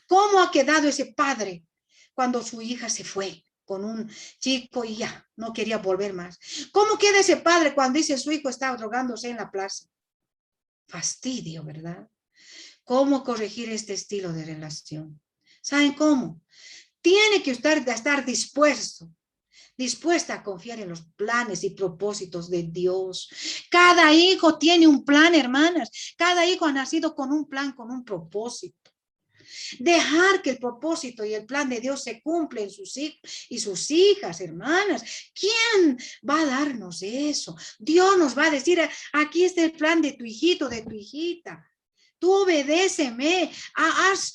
¿Cómo ha quedado ese padre cuando su hija se fue con un chico y ya no quería volver más? ¿Cómo queda ese padre cuando dice su hijo está drogándose en la plaza? Fastidio, ¿verdad? ¿Cómo corregir este estilo de relación? ¿Saben cómo? Tiene que estar dispuesta a confiar en los planes y propósitos de Dios. Cada hijo tiene un plan, hermanas. Cada hijo ha nacido con un plan, con un propósito. Dejar que el propósito y el plan de Dios se cumplen en sus hijos y sus hijas, hermanas. ¿Quién va a darnos eso? Dios nos va a decir, aquí está el plan de tu hijito, de tu hijita. Tú obedéceme, haz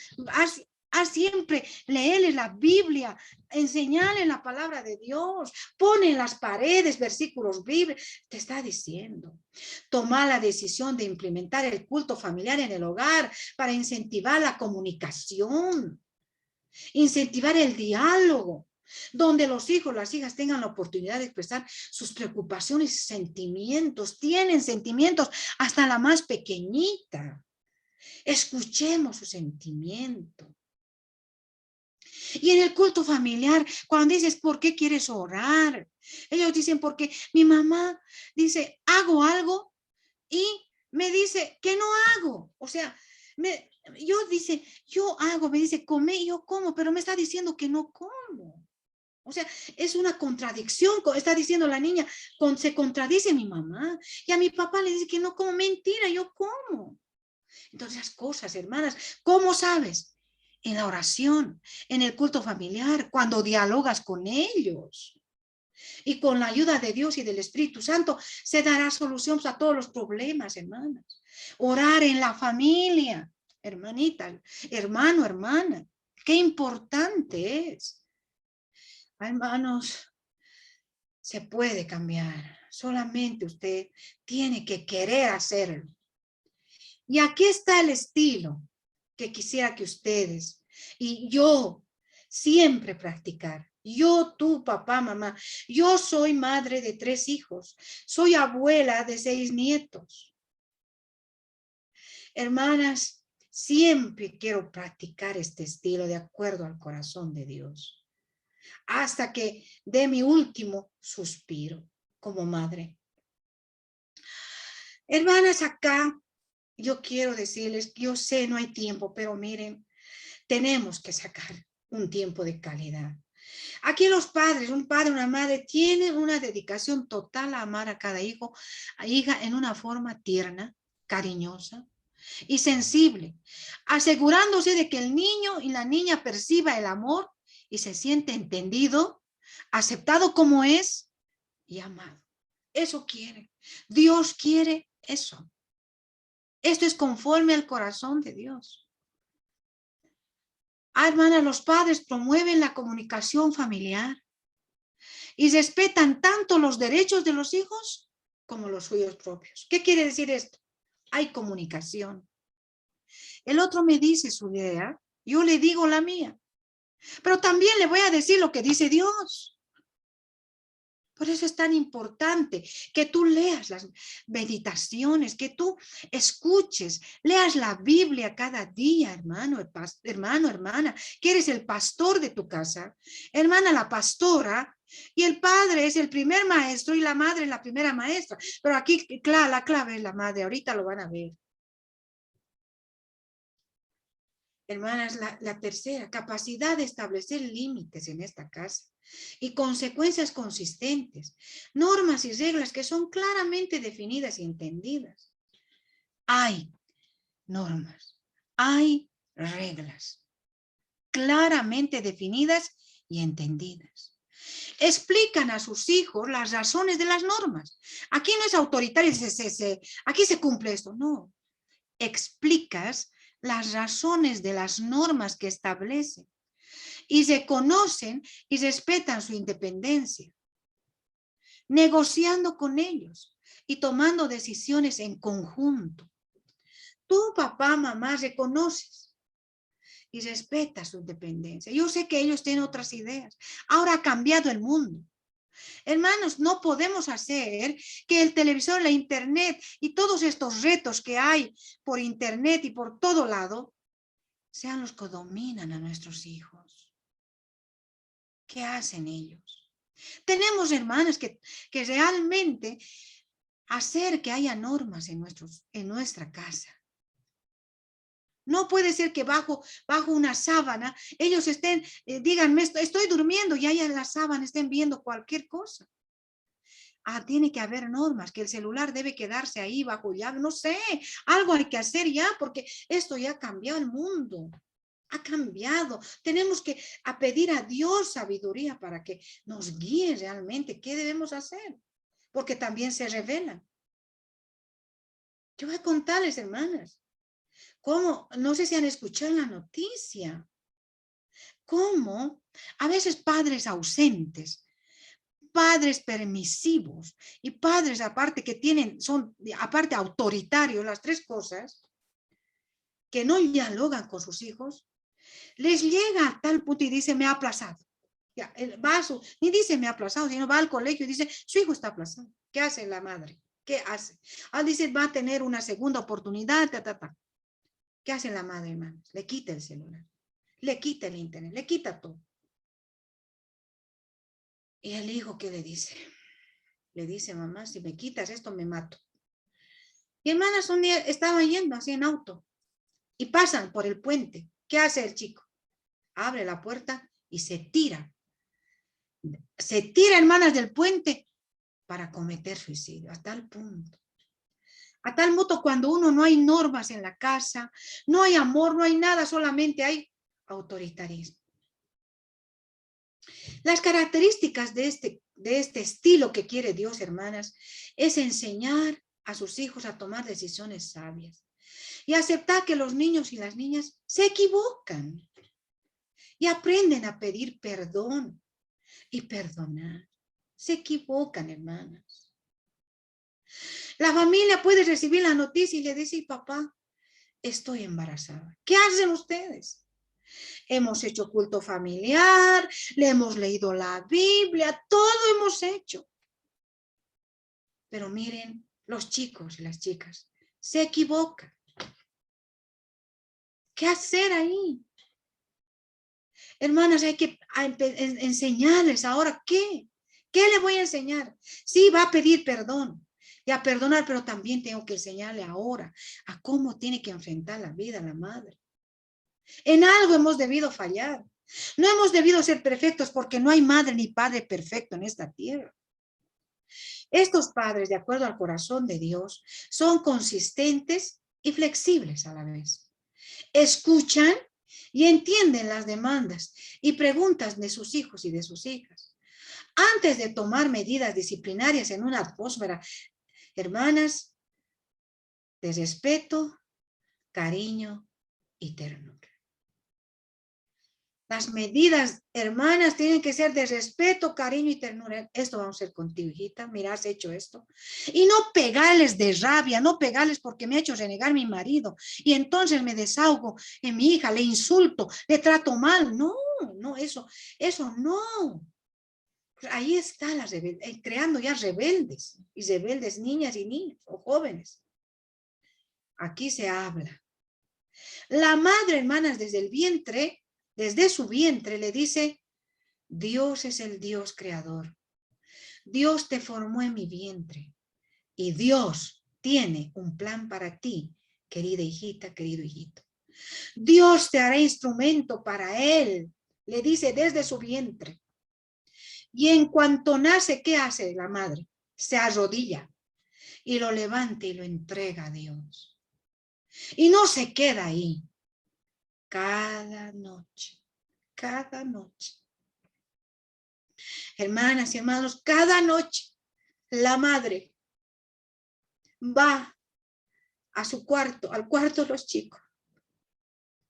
siempre, léele la Biblia, enseñale la palabra de Dios, pone en las paredes versículos bíblicos. Te está diciendo, toma la decisión de implementar el culto familiar en el hogar para incentivar la comunicación, incentivar el diálogo, donde los hijos, las hijas tengan la oportunidad de expresar sus preocupaciones y sentimientos. Tienen sentimientos hasta la más pequeñita. Escuchemos su sentimiento. Y en el culto familiar, cuando dices, ¿por qué quieres orar? Ellos dicen, porque mi mamá dice, hago algo y me dice que no hago. O sea, yo hago, me dice, come, yo como, pero me está diciendo que no como. O sea, es una contradicción, está diciendo la niña, se contradice mi mamá. Y a mi papá le dice que no como, mentira, yo como. Entonces, las cosas, hermanas, ¿cómo sabes? En la oración, en el culto familiar, cuando dialogas con ellos. Y con la ayuda de Dios y del Espíritu Santo se dará solución a todos los problemas, hermanas. Orar en la familia, hermanita, hermano, hermana. Qué importante es. Hermanos, se puede cambiar. Solamente usted tiene que querer hacerlo. Y aquí está el estilo que quisiera que ustedes y yo siempre practicar. Yo, tú, papá, mamá, yo soy madre de 3 hijos, soy abuela de 6 nietos. Hermanas, siempre quiero practicar este estilo de acuerdo al corazón de Dios, hasta que dé mi último suspiro como madre. Hermanas, acá yo quiero decirles, yo sé no hay tiempo, pero miren, tenemos que sacar un tiempo de calidad. Aquí los padres, un padre, una madre, tienen una dedicación total a amar a cada hijo, a hija en una forma tierna, cariñosa y sensible, asegurándose de que el niño y la niña perciba el amor y se siente entendido, aceptado como es y amado. Eso quiere. Dios quiere eso. Esto es conforme al corazón de Dios. Hermana, los padres promueven la comunicación familiar y respetan tanto los derechos de los hijos como los suyos propios. ¿Qué quiere decir esto? Hay comunicación. El otro me dice su idea, yo le digo la mía, pero también le voy a decir lo que dice Dios. Por eso es tan importante que tú leas las meditaciones, que tú escuches, leas la Biblia cada día, hermano, hermana, que eres el pastor de tu casa, hermana, la pastora, y el padre es el primer maestro y la madre es la primera maestra. Pero aquí, claro, la clave es la madre, ahorita lo van a ver. Hermanas, la tercera, capacidad de establecer límites en esta casa y consecuencias consistentes, normas y reglas que son claramente definidas y entendidas. Hay normas, hay reglas claramente definidas y entendidas. Explican a sus hijos las razones de las normas. Aquí no es autoritario, aquí se cumple esto, no. Explicas las razones de las normas que establecen y se conocen y respetan su independencia, negociando con ellos y tomando decisiones en conjunto. Tú, papá, mamá, reconoces y respetas su independencia. Yo sé que ellos tienen otras ideas. Ahora ha cambiado el mundo. Hermanos, no podemos hacer que el televisor, la internet y todos estos retos que hay por internet y por todo lado sean los que dominan a nuestros hijos. ¿Qué hacen ellos? Tenemos hermanas que realmente hacer que haya normas en nuestra casa. No puede ser que bajo una sábana ellos estén, díganme, estoy durmiendo y allá en la sábana estén viendo cualquier cosa. Tiene que haber normas, que el celular debe quedarse ahí bajo llave, no sé, algo hay que hacer ya, porque esto ya ha cambiado el mundo, ha cambiado. Tenemos que pedir a Dios sabiduría para que nos guíe realmente qué debemos hacer, porque también se revelan. Yo voy a contarles, hermanas, cómo, no sé si han escuchado la noticia, cómo a veces padres ausentes, padres permisivos y padres aparte que son aparte autoritarios, las 3 cosas, que no dialogan con sus hijos, les llega a tal punto y dice, me ha aplazado. Ya, ni dice me ha aplazado, sino va al colegio y dice, su hijo está aplazado. ¿Qué hace la madre? ¿Qué hace? Dice, va a tener una segunda oportunidad, ¿Qué hace la madre, hermanos? Le quita el celular, le quita el internet, le quita todo. ¿Y el hijo qué le dice? Le dice, mamá, si me quitas esto, me mato. Y hermanas, un día estaban yendo así en auto y pasan por el puente. ¿Qué hace el chico? Abre la puerta y se tira. Se tira, hermanas, del puente para cometer suicidio, a tal punto. A tal punto cuando uno no hay normas en la casa, no hay amor, no hay nada, solamente hay autoritarismo. Las características de este estilo que quiere Dios, hermanas, es enseñar a sus hijos a tomar decisiones sabias y aceptar que los niños y las niñas se equivocan y aprenden a pedir perdón y perdonar. Se equivocan, hermanas. La familia puede recibir la noticia y le dice, papá, estoy embarazada. ¿Qué hacen ustedes? Hemos hecho culto familiar, le hemos leído la Biblia, todo hemos hecho. Pero miren, los chicos y las chicas se equivocan. ¿Qué hacer ahí? Hermanas, hay que enseñarles ahora qué. ¿Qué le voy a enseñar? Sí, va a pedir perdón y a perdonar, pero también tengo que enseñarle ahora a cómo tiene que enfrentar la vida la madre. En algo hemos debido fallar. No hemos debido ser perfectos porque no hay madre ni padre perfecto en esta tierra. Estos padres, de acuerdo al corazón de Dios, son consistentes y flexibles a la vez. Escuchan y entienden las demandas y preguntas de sus hijos y de sus hijas. Antes de tomar medidas disciplinarias en una atmósfera, hermanas, de respeto, cariño y ternura. Las medidas, hermanas, tienen que ser de respeto, cariño y ternura. Esto vamos a hacer contigo, hijita. Mira, has hecho esto. Y no pegarles de rabia, no pegarles porque me ha hecho renegar mi marido. Y entonces me desahogo en mi hija, le insulto, le trato mal. No, no, eso no. Ahí está creando ya rebeldes. Y rebeldes niñas y niños o jóvenes. Aquí se habla. La madre, hermanas, desde su vientre le dice, Dios es el Dios creador. Dios te formó en mi vientre y Dios tiene un plan para ti, querida hijita, querido hijito. Dios te hará instrumento para él, le dice desde su vientre. Y en cuanto nace, ¿qué hace la madre? Se arrodilla y lo levanta y lo entrega a Dios. Y no se queda ahí. Cada noche. Hermanas y hermanos, cada noche la madre va a su cuarto, al cuarto de los chicos.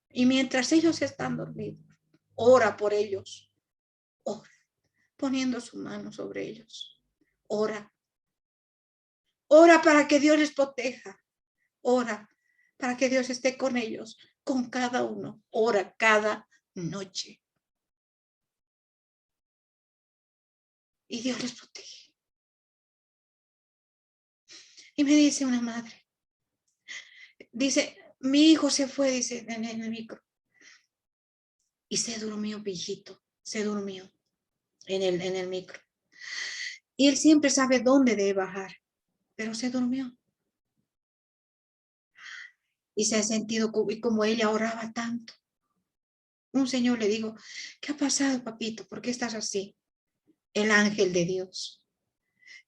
Y mientras ellos están dormidos, ora por ellos. Ora, poniendo su mano sobre ellos. Ora. Ora para que Dios les proteja. Ora para que Dios esté con ellos, con cada uno. Ora cada noche. Y Dios les protege. Y me dice una madre, dice, mi hijo se fue, dice, en el micro. Y se durmió, mi hijito, se durmió en el micro. Y él siempre sabe dónde debe bajar, pero se durmió. Y se ha sentido como ella oraba tanto. Un señor le dijo, ¿qué ha pasado, papito? ¿Por qué estás así? El ángel de Dios.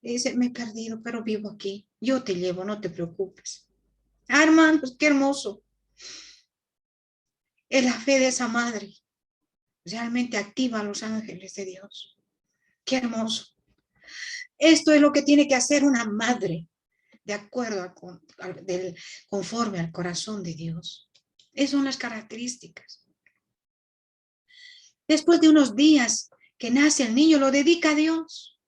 Y dice, me he perdido, pero vivo aquí. Yo te llevo, no te preocupes. Ah, hermanos, qué hermoso. Es la fe de esa madre. Realmente activa a los ángeles de Dios. Qué hermoso. Esto es lo que tiene que hacer una madre, de acuerdo conforme al corazón de Dios. Esas son las características. Después de unos días que nace el niño, lo dedica a Dios.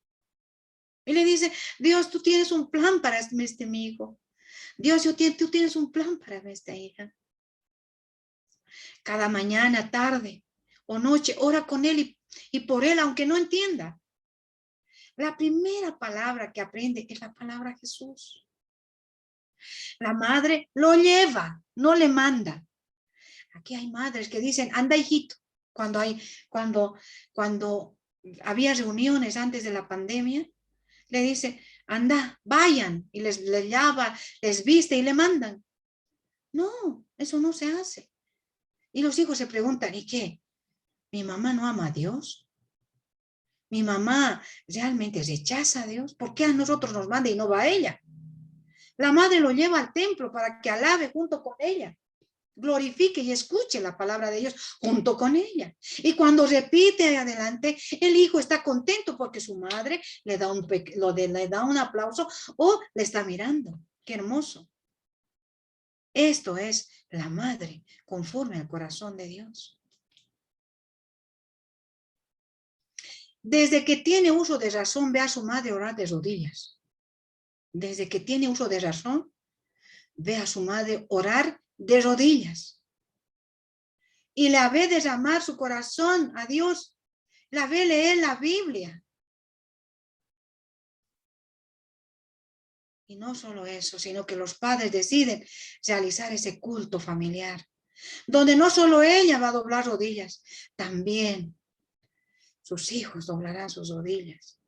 Y le dice, Dios, tú tienes un plan para mi hijo. Dios, tú tienes un plan para esta hija. Cada mañana, tarde o noche, ora con él y por él, aunque no entienda. La primera palabra que aprende es la palabra Jesús. La madre lo lleva, no le manda. Aquí hay madres que dicen, anda hijito, cuando había reuniones antes de la pandemia, le dice, anda, vayan, y les lava, les viste y le mandan. No, eso no se hace. Y los hijos se preguntan, ¿y qué? ¿Mi mamá no ama a Dios? ¿Mi mamá realmente rechaza a Dios? ¿Por qué a nosotros nos manda y no va a ella? La madre lo lleva al templo para que alabe junto con ella. Glorifique y escuche la palabra de Dios junto con ella. Y cuando repite adelante, el hijo está contento porque su madre le da un aplauso o le está mirando. Qué hermoso. Esto es la madre conforme al corazón de Dios. Desde que tiene uso de razón, ve a su madre orar de rodillas. Desde que tiene uso de razón, ve a su madre orar de rodillas. y la ve derramar su corazón a Dios, la ve leer la Biblia. Y no solo eso, sino que los padres deciden realizar ese culto familiar, donde no solo ella va a doblar rodillas, también sus hijos doblarán sus rodillas.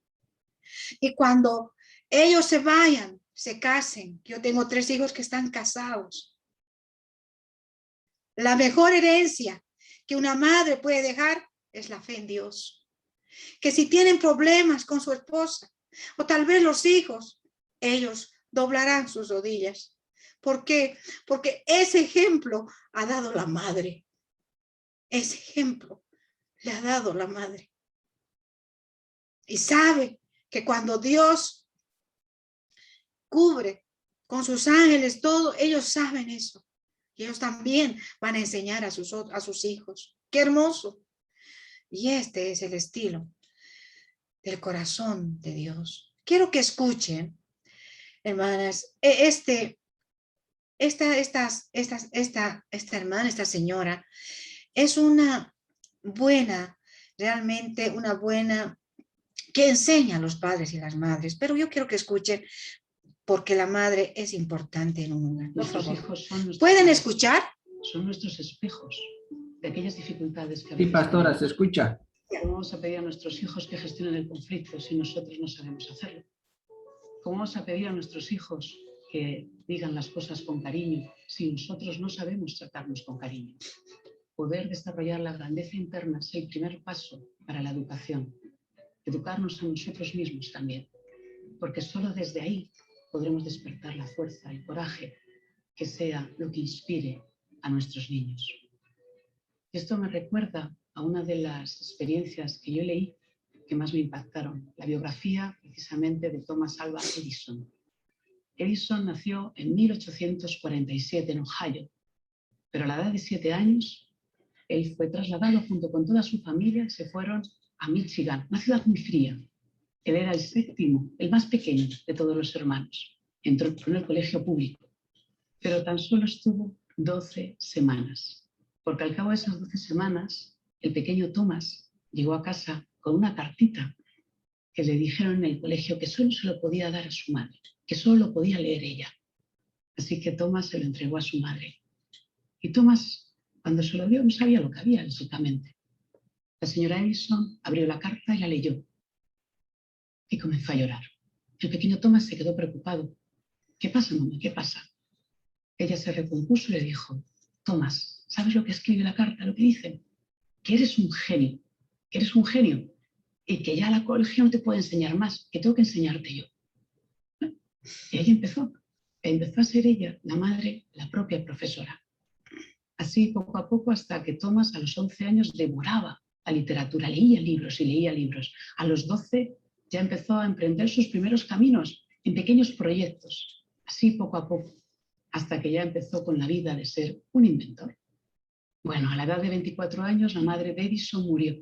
Y cuando ellos se vayan, se casen, yo tengo 3 hijos que están casados. La mejor herencia que una madre puede dejar es la fe en Dios. Que si tienen problemas con su esposa, o tal vez los hijos, ellos doblarán sus rodillas. ¿Por qué? Porque ese ejemplo ha dado la madre. Ese ejemplo le ha dado la madre. Y sabe que cuando Dios cubre con sus ángeles todo, ellos saben eso. Y ellos también van a enseñar a sus hijos. ¡Qué hermoso! Y este es el estilo del corazón de Dios. Quiero que escuchen, hermanas, esta hermana, esta señora, es una buena, realmente una buena, que enseña a los padres y las madres. Pero yo quiero que escuchen, porque la madre es importante en un hogar. Nuestros hijos son nuestros ¿Pueden padres. escuchar? Son nuestros espejos de aquellas dificultades que a Sí, veces pastora, tenemos. se escucha. ¿Cómo vamos a pedir a nuestros hijos que gestionen el conflicto si nosotros no sabemos hacerlo? ¿Cómo vamos a pedir a nuestros hijos que digan las cosas con cariño si nosotros no sabemos tratarnos con cariño? Poder desarrollar la grandeza interna es el primer paso para la educación. Educarnos a nosotros mismos también, porque solo desde ahí podremos despertar la fuerza, el coraje, que sea lo que inspire a nuestros niños. Esto me recuerda a una de las experiencias que yo leí que más me impactaron, la biografía precisamente de Thomas Alva Edison. Edison nació en 1847 en Ohio, pero a la edad de 7 años, él fue trasladado junto con toda su familia, se fueron a Michigan, una ciudad muy fría. Él era el 7º, el más pequeño de todos los hermanos. Entró en el colegio público, pero tan solo estuvo 12 semanas. Porque al cabo de esas 12 semanas, el pequeño Thomas llegó a casa con una cartita que le dijeron en el colegio que solo se lo podía dar a su madre, que solo lo podía leer ella. Así que Thomas se lo entregó a su madre. Y Thomas, cuando se lo dio, no sabía lo que había exactamente. La señora Edison abrió la carta y la leyó. Y comenzó a llorar. El pequeño Thomas se quedó preocupado. ¿Qué pasa, mamá? ¿Qué pasa? Ella se recompuso y le dijo, Thomas, ¿sabes lo que escribe la carta? Lo que dice, que eres un genio, y que ya la colegio no te puede enseñar más, que tengo que enseñarte yo. Y ella empezó a ser ella, la madre, la propia profesora. Así poco a poco hasta que Thomas a los 11 años devoraba la literatura, leía libros y leía libros. A los 12 ya empezó a emprender sus primeros caminos en pequeños proyectos, así poco a poco, hasta que ya empezó con la vida de ser un inventor. Bueno, a la edad de 24 años la madre de Edison murió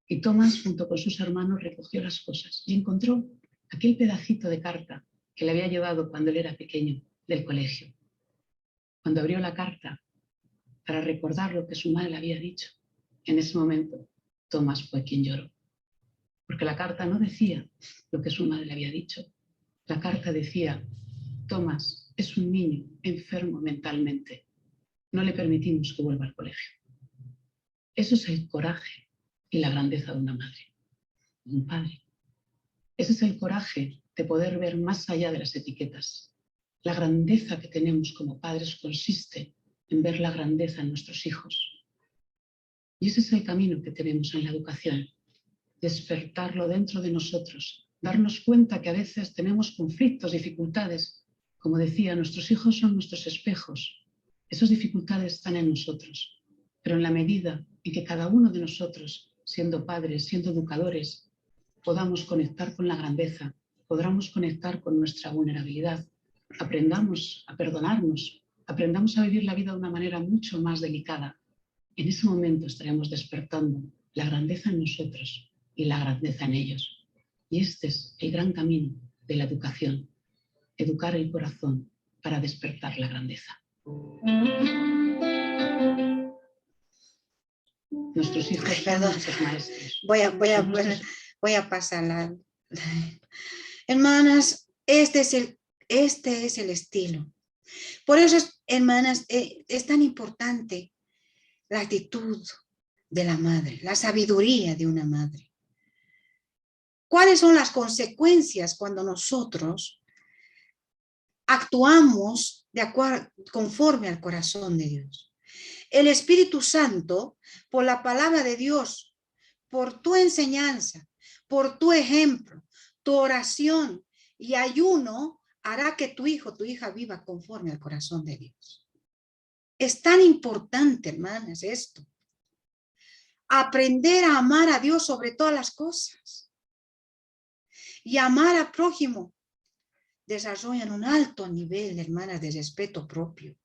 y Thomas junto con sus hermanos recogió las cosas y encontró aquel pedacito de carta que le había llevado cuando él era pequeño del colegio. Cuando abrió la carta para recordar lo que su madre le había dicho, en ese momento Thomas fue quien lloró, porque la carta no decía lo que su madre le había dicho. La carta decía, Thomas es un niño enfermo mentalmente. No le permitimos que vuelva al colegio. Eso es el coraje y la grandeza de una madre, de un padre. Ese es el coraje de poder ver más allá de las etiquetas. La grandeza que tenemos como padres consiste en ver la grandeza en nuestros hijos. Y ese es el camino que tenemos en la educación. Despertarlo dentro de nosotros. Darnos cuenta que a veces tenemos conflictos, dificultades. Como decía, nuestros hijos son nuestros espejos. Esas dificultades están en nosotros, pero en la medida en que cada uno de nosotros, siendo padres, siendo educadores, podamos conectar con la grandeza, podamos conectar con nuestra vulnerabilidad, aprendamos a perdonarnos, aprendamos a vivir la vida de una manera mucho más delicada, en ese momento estaremos despertando la grandeza en nosotros y la grandeza en ellos. Y este es el gran camino de la educación, educar el corazón para despertar la grandeza. Nuestros hijos son Perdón. nuestros maestros. Voy a pasar Hermanas, este es el estilo. Por eso, hermanas, es tan importante la actitud de la madre, la sabiduría de una madre. ¿Cuáles son las consecuencias cuando nosotros actuamos conforme al corazón de Dios? El Espíritu Santo, por la palabra de Dios, por tu enseñanza, por tu ejemplo, tu oración y ayuno, hará que tu hijo, tu hija viva conforme al corazón de Dios. Es tan importante, hermanas, esto. Aprender a amar a Dios sobre todas las cosas. Y amar al prójimo desarrollan un alto nivel, hermanas, de respeto propio.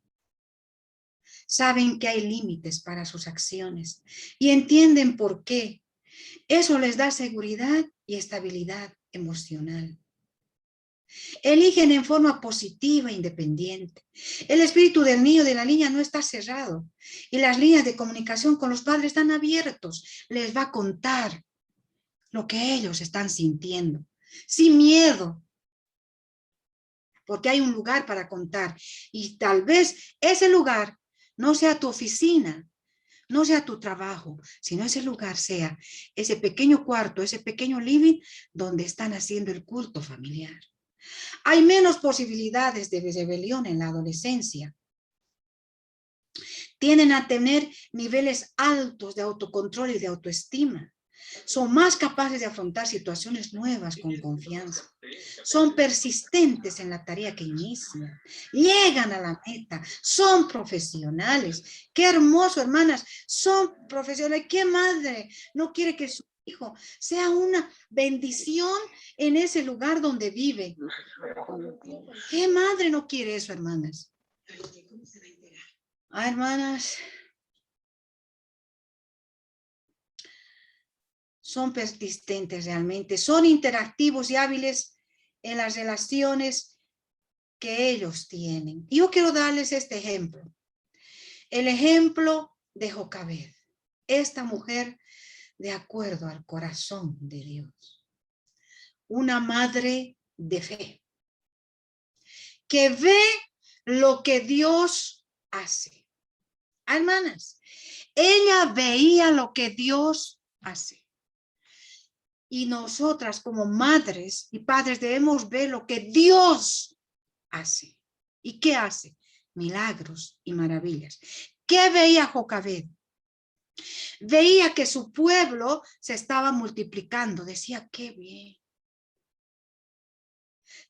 Saben que hay límites para sus acciones y entienden por qué. Eso les da seguridad y estabilidad emocional. Eligen en forma positiva e independiente. El espíritu del niño, de la niña, no está cerrado y las líneas de comunicación con los padres están abiertos. Les va a contar lo que ellos están sintiendo, sin miedo, porque hay un lugar para contar y tal vez ese lugar no sea tu oficina, no sea tu trabajo, sino ese lugar sea ese pequeño cuarto, ese pequeño living donde están haciendo el culto familiar. Hay menos posibilidades de rebelión en la adolescencia. Tienden a tener niveles altos de autocontrol y de autoestima. Son más capaces de afrontar situaciones nuevas con confianza. Son persistentes en la tarea que inician. Llegan a la meta. Son profesionales. Qué hermoso, hermanas. Son profesionales. ¿Qué madre no quiere que su hijo sea una bendición en ese lugar donde vive? ¿Qué madre no quiere eso, hermanas? Ah, hermanas, son persistentes realmente, son interactivos y hábiles en las relaciones que ellos tienen. Yo quiero darles este ejemplo. El ejemplo de Jocabed, esta mujer de acuerdo al corazón de Dios. Una madre de fe, que ve lo que Dios hace. Hermanas, ella veía lo que Dios hace. Y nosotras como madres y padres debemos ver lo que Dios hace. ¿Y qué hace? Milagros y maravillas. ¿Qué veía Jocabed? Veía que su pueblo se estaba multiplicando. Decía, qué bien.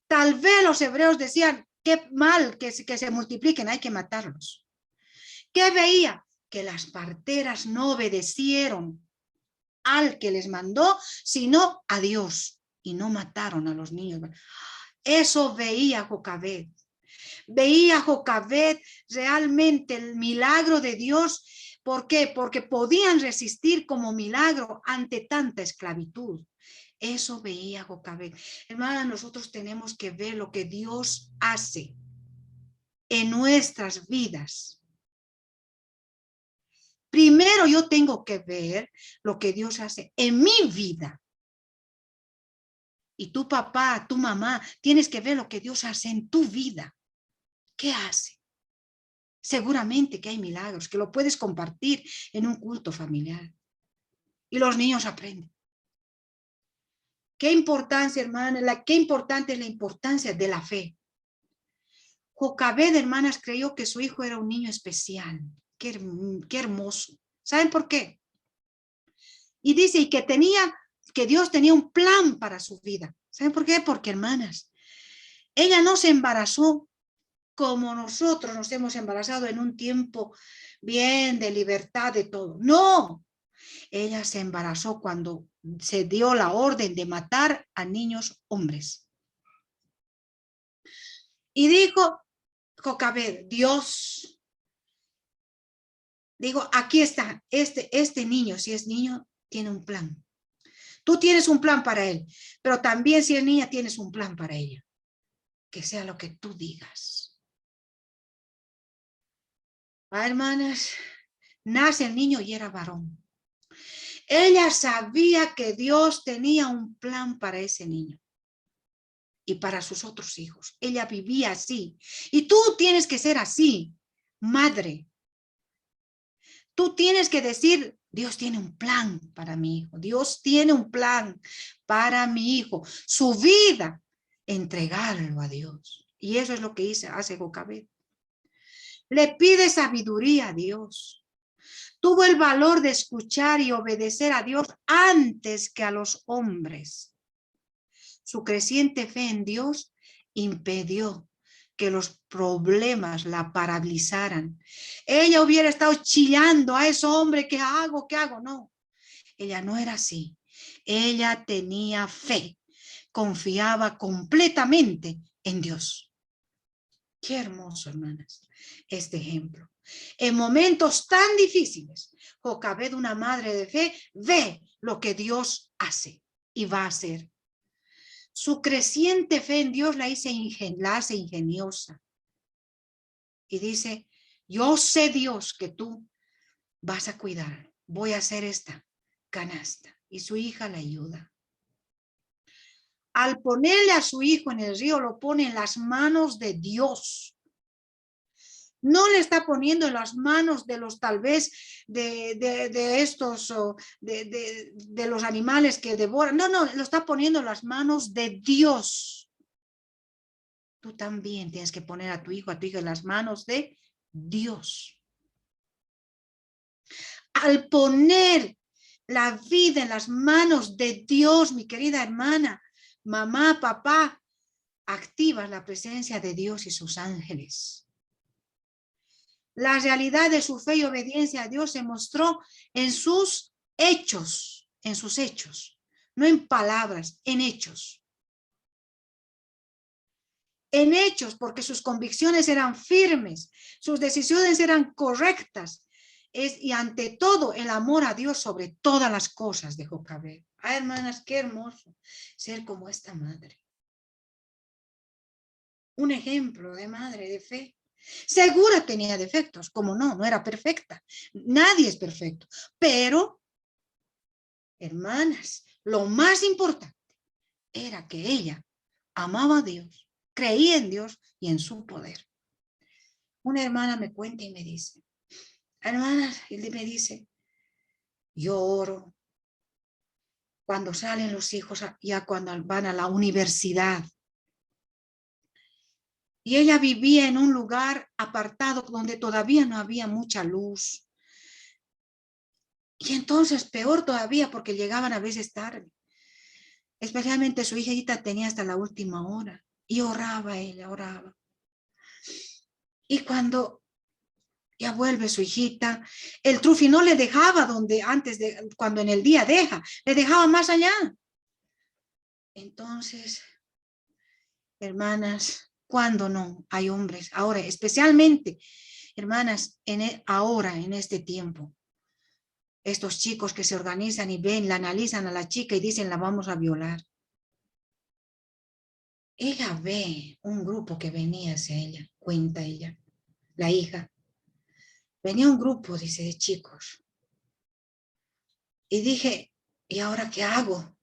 Tal vez los hebreos decían, qué mal que se multipliquen, hay que matarlos. ¿Qué veía? Que las parteras no obedecieron al que les mandó, sino a Dios, y no mataron a los niños. Eso veía Jocabed. Veía Jocabed realmente el milagro de Dios. ¿Por qué? Porque podían resistir como milagro ante tanta esclavitud. Eso veía Jocabed. Hermana, nosotros tenemos que ver lo que Dios hace en nuestras vidas. Primero yo tengo que ver lo que Dios hace en mi vida. Y tu papá, tu mamá, tienes que ver lo que Dios hace en tu vida. ¿Qué hace? Seguramente que hay milagros, que lo puedes compartir en un culto familiar. Y los niños aprenden. Qué importancia, hermana, qué importante es la importancia de la fe. Jocabed, hermanas, creyó que su hijo era un niño especial. Qué hermoso. ¿Saben por qué? Y dice que Dios tenía un plan para su vida. ¿Saben por qué? Porque, hermanas, ella no se embarazó como nosotros nos hemos embarazado en un tiempo bien de libertad de todo. No, ella se embarazó cuando se dio la orden de matar a niños hombres. Y dijo Jocabed, Dios, digo, aquí está, este niño, si es niño, tiene un plan. Tú tienes un plan para él, pero también si es niña, tienes un plan para ella. Que sea lo que tú digas. Ah, hermanas, nace el niño y era varón. Ella sabía que Dios tenía un plan para ese niño y para sus otros hijos. Ella vivía así. Y tú tienes que ser así, madre. Tú tienes que decir, Dios tiene un plan para mi hijo. Dios tiene un plan para mi hijo. Su vida, entregarlo a Dios. Y eso es lo que hace Jocabed. Le pide sabiduría a Dios. Tuvo el valor de escuchar y obedecer a Dios antes que a los hombres. Su creciente fe en Dios impidió que los problemas la paralizaran. Ella hubiera estado chillando a ese hombre, ¿qué hago? ¿Qué hago? No, ella no era así. Ella tenía fe, confiaba completamente en Dios. Qué hermoso, hermanas, este ejemplo. En momentos tan difíciles, Jocabed, una madre de fe, ve lo que Dios hace y va a hacer. Su creciente fe en Dios la hace ingeniosa. Y dice, yo sé, Dios, que tú vas a cuidar. Voy a hacer esta canasta. Y su hija la ayuda. Al ponerle a su hijo en el río, lo pone en las manos de Dios. No le está poniendo en las manos de los, tal vez, de estos, de los animales que devoran. No, lo está poniendo en las manos de Dios. Tú también tienes que poner a tu hijo en las manos de Dios. Al poner la vida en las manos de Dios, mi querida hermana, mamá, papá, activas la presencia de Dios y sus ángeles. La realidad de su fe y obediencia a Dios se mostró en sus hechos, no en palabras, en hechos. En hechos, porque sus convicciones eran firmes, sus decisiones eran correctas, y ante todo el amor a Dios sobre todas las cosas de Jocabed. Ay, hermanas, qué hermoso ser como esta madre. Un ejemplo de madre de fe. Segura tenía defectos, como no era perfecta. Nadie es perfecto. Pero, hermanas, lo más importante era que ella amaba a Dios, creía en Dios y en su poder. Una hermana me cuenta y me dice, hermanas, y me dice, yo oro cuando salen los hijos, ya cuando van a la universidad. Y ella vivía en un lugar apartado donde todavía no había mucha luz. Y entonces peor todavía porque llegaban a veces tarde. Especialmente su hijita tenía hasta la última hora. Y oraba ella, oraba. Y cuando ya vuelve su hijita, el trufi no le dejaba cuando en el día deja, le dejaba más allá. Entonces, hermanas, ¿cuándo no hay hombres? Ahora, especialmente, hermanas, ahora, en este tiempo, estos chicos que se organizan y ven, la analizan a la chica y dicen, la vamos a violar. Ella ve un grupo que venía hacia ella, cuenta ella, la hija. Venía un grupo, dice, de chicos. Y dije, ¿y ahora qué hago?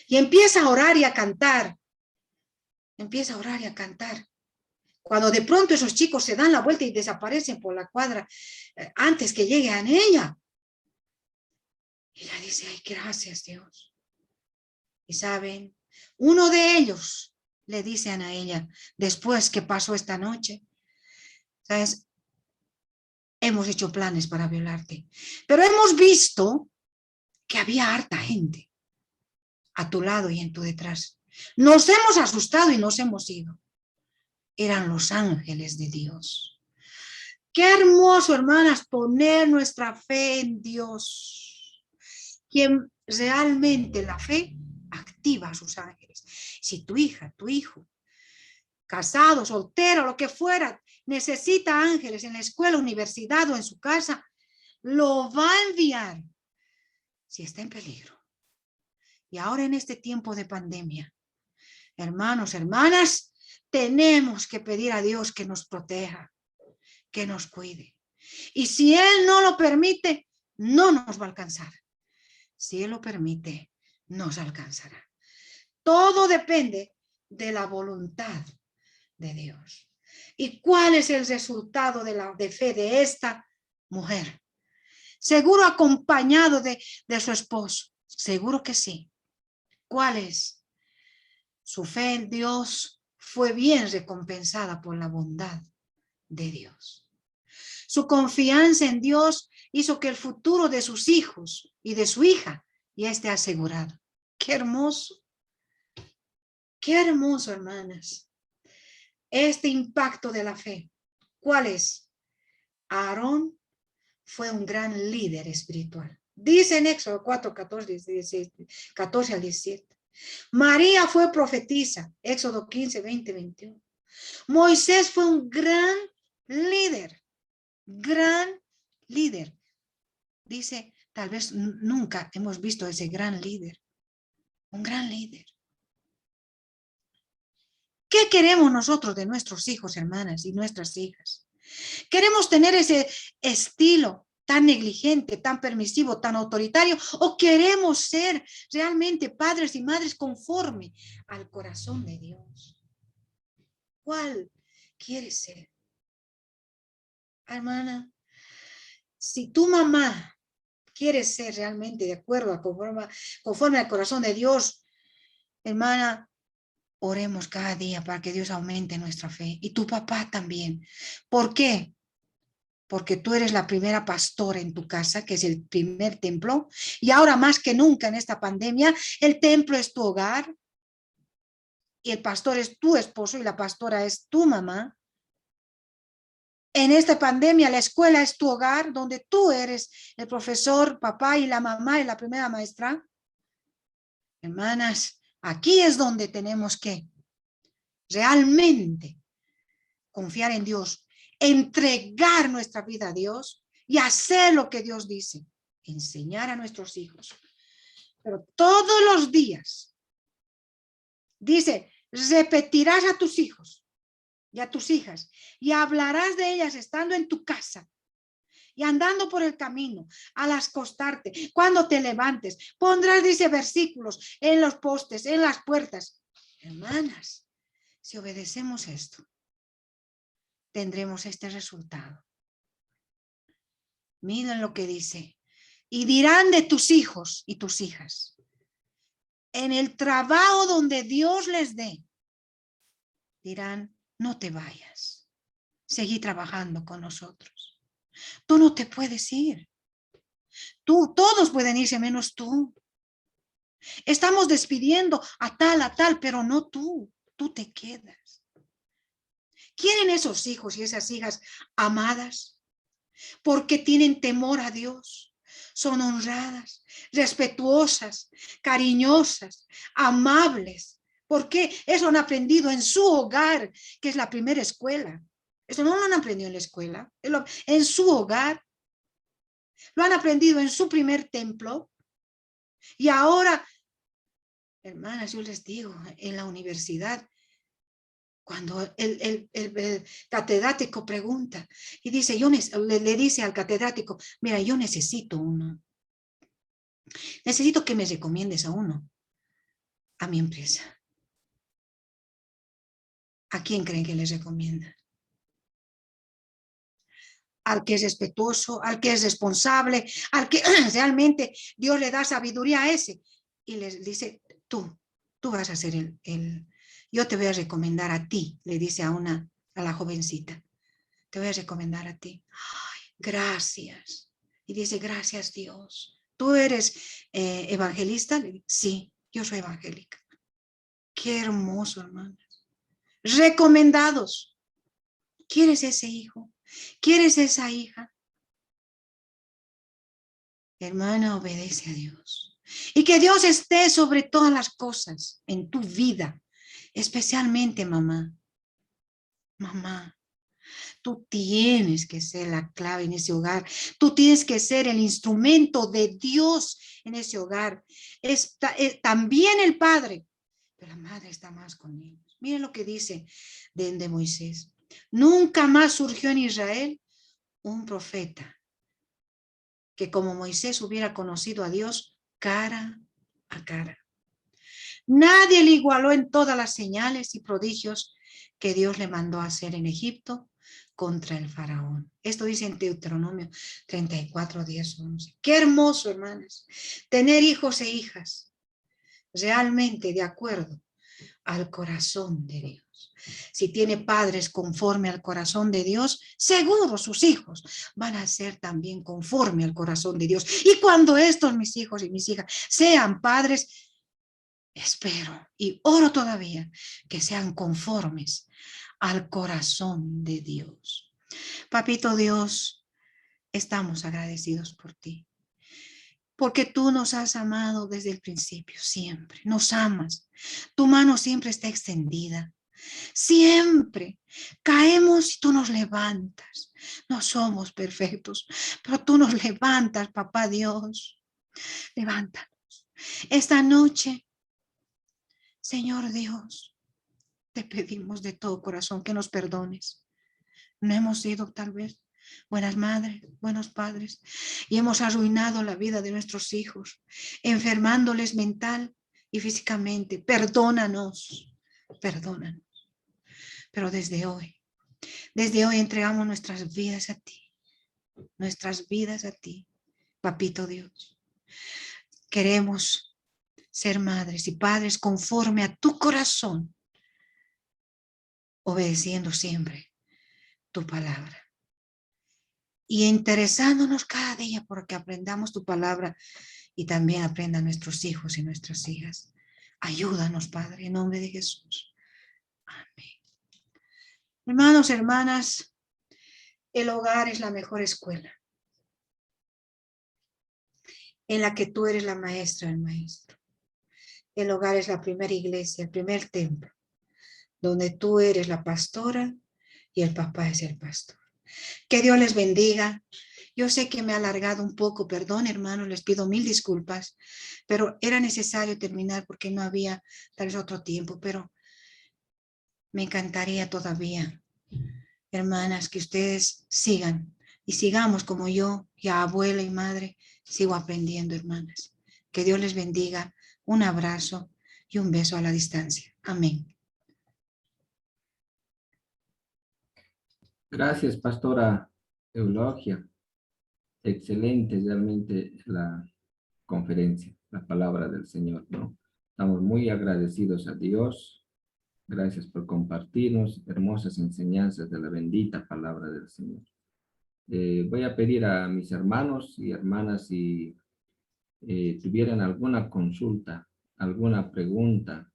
Y empieza a orar y a cantar. Empieza a orar y a cantar. Cuando de pronto esos chicos se dan la vuelta y desaparecen por la cuadra antes que lleguen a ella. Ella dice, ay, gracias Dios. Y saben, uno de ellos le dicen a ella, después que pasó esta noche, ¿sabes? Hemos hecho planes para violarte, pero hemos visto que había harta gente a tu lado y en tu detrás. Nos hemos asustado y nos hemos ido. Eran los ángeles de Dios. Qué hermoso, hermanas, poner nuestra fe en Dios. Quien realmente la fe activa a sus ángeles. Si tu hija, tu hijo, casado, soltero, lo que fuera, necesita ángeles en la escuela, universidad o en su casa, lo va a enviar si está en peligro. Y ahora en este tiempo de pandemia, hermanos, hermanas, tenemos que pedir a Dios que nos proteja, que nos cuide. Y si Él no lo permite, no nos va a alcanzar. si Él lo permite, nos alcanzará. Todo depende de la voluntad de Dios. ¿Y cuál es el resultado de fe de esta mujer? Seguro acompañado de su esposo. Seguro que sí. ¿Cuál es? Su fe en Dios fue bien recompensada por la bondad de Dios. Su confianza en Dios hizo que el futuro de sus hijos y de su hija ya esté asegurado. ¡Qué hermoso! ¡Qué hermoso, hermanas! Este impacto de la fe. ¿Cuál es? Aarón fue un gran líder espiritual. Dice en Éxodo 4, 14 al 17. María fue profetisa. Éxodo 15, 20, 21. Moisés fue un gran líder. Gran líder. Dice, tal vez nunca hemos visto ese gran líder. Un gran líder. ¿Qué queremos nosotros de nuestros hijos, hermanas, y nuestras hijas? ¿Queremos tener ese estilo tan negligente, tan permisivo, tan autoritario? ¿O queremos ser realmente padres y madres conforme al corazón de Dios? ¿Cuál quieres ser? Hermana, si tu mamá quiere ser realmente de acuerdo a conforme al corazón de Dios, hermana, oremos cada día para que Dios aumente nuestra fe. Y tu papá también. ¿Por qué? Porque tú eres la primera pastora en tu casa, que es el primer templo. Y ahora más que nunca en esta pandemia, el templo es tu hogar. Y el pastor es tu esposo y la pastora es tu mamá. En esta pandemia, la escuela es tu hogar, donde tú eres el profesor, papá, y la mamá es la primera maestra. Hermanas, aquí es donde tenemos que realmente confiar en Dios, entregar nuestra vida a Dios y hacer lo que Dios dice, enseñar a nuestros hijos. Pero todos los días, dice, repetirás a tus hijos y a tus hijas y hablarás de ellas estando en tu casa y andando por el camino, al acostarte, cuando te levantes, pondrás, dice, versículos en los postes, en las puertas. Hermanas, si obedecemos esto, tendremos este resultado. Miren lo que dice. Y dirán de tus hijos y tus hijas, en el trabajo donde Dios les dé, dirán, no te vayas, seguí trabajando con nosotros. Tú no te puedes ir. Todos pueden irse menos tú. Estamos despidiendo a tal, pero no tú. Tú te quedas. ¿Quieren esos hijos y esas hijas amadas? Porque tienen temor a Dios. Son honradas, respetuosas, cariñosas, amables. ¿Por qué? Eso han aprendido en su hogar, que es la primera escuela. Eso no lo han aprendido en la escuela, en su hogar. Lo han aprendido en su primer templo. Y ahora, hermanas, yo les digo, en la universidad, cuando el catedrático pregunta y dice, le dice al catedrático, mira, yo necesito uno. Necesito que me recomiendes a uno, a mi empresa. ¿A quién creen que les recomienda? Al que es respetuoso, al que es responsable, al que realmente Dios le da sabiduría a ese. Y les dice, tú vas a ser yo te voy a recomendar a ti, le dice a la jovencita. Te voy a recomendar a ti. Ay, gracias. Y dice, gracias Dios. ¿Tú eres evangelista? Sí, yo soy evangélica. Qué hermoso, hermanas. Recomendados. ¿Quieres ese hijo? ¿Quieres esa hija? Hermana, obedece a Dios. Y que Dios esté sobre todas las cosas en tu vida. Especialmente, mamá. Mamá. Tú tienes que ser la clave en ese hogar. Tú tienes que ser el instrumento de Dios en ese hogar. También el padre, pero la madre está más con ellos. Miren lo que dice de Moisés. Nunca más surgió en Israel un profeta que como Moisés hubiera conocido a Dios cara a cara. Nadie le igualó en todas las señales y prodigios que Dios le mandó a hacer en Egipto contra el faraón. Esto dice en Deuteronomio 34, 10, 11. Qué hermoso, hermanas, tener hijos e hijas realmente de acuerdo al corazón de Dios. Si tiene padres conforme al corazón de Dios, seguro sus hijos van a ser también conforme al corazón de Dios. Y cuando estos mis hijos y mis hijas sean padres, espero y oro todavía que sean conformes al corazón de Dios. Papito Dios, estamos agradecidos por ti, porque tú nos has amado desde el principio, siempre, nos amas. Tu mano siempre está extendida. Siempre caemos y tú nos levantas. No somos perfectos, pero tú nos levantas, papá Dios. Levántanos. Esta noche, Señor Dios, te pedimos de todo corazón que nos perdones. No hemos sido tal vez buenas madres, buenos padres, y hemos arruinado la vida de nuestros hijos, enfermándoles mental y físicamente. Perdónanos, perdónanos. Pero desde hoy entregamos nuestras vidas a ti, papito Dios. Queremos ser madres y padres conforme a tu corazón, obedeciendo siempre tu palabra y interesándonos cada día porque aprendamos tu palabra y también aprendan nuestros hijos y nuestras hijas. Ayúdanos, Padre, en nombre de Jesús. Amén. Hermanos, hermanas, el hogar es la mejor escuela en la que tú eres la maestra, el maestro. El hogar es la primera iglesia, el primer templo, donde tú eres la pastora y el papá es el pastor. Que Dios les bendiga. Yo sé que me he alargado un poco, perdón, hermanos, les pido mil disculpas, pero era necesario terminar porque no había tal vez otro tiempo, pero me encantaría todavía, hermanas, que ustedes sigan y sigamos como yo, ya abuela y madre, sigo aprendiendo, hermanas. Que Dios les bendiga. Un abrazo y un beso a la distancia. Amén. Gracias, pastora Eulogia. Excelente realmente la conferencia, la palabra del Señor, ¿no? Estamos muy agradecidos a Dios. Gracias por compartirnos hermosas enseñanzas de la bendita palabra del Señor. Voy a pedir a mis hermanos y hermanas si tuvieran alguna consulta, alguna pregunta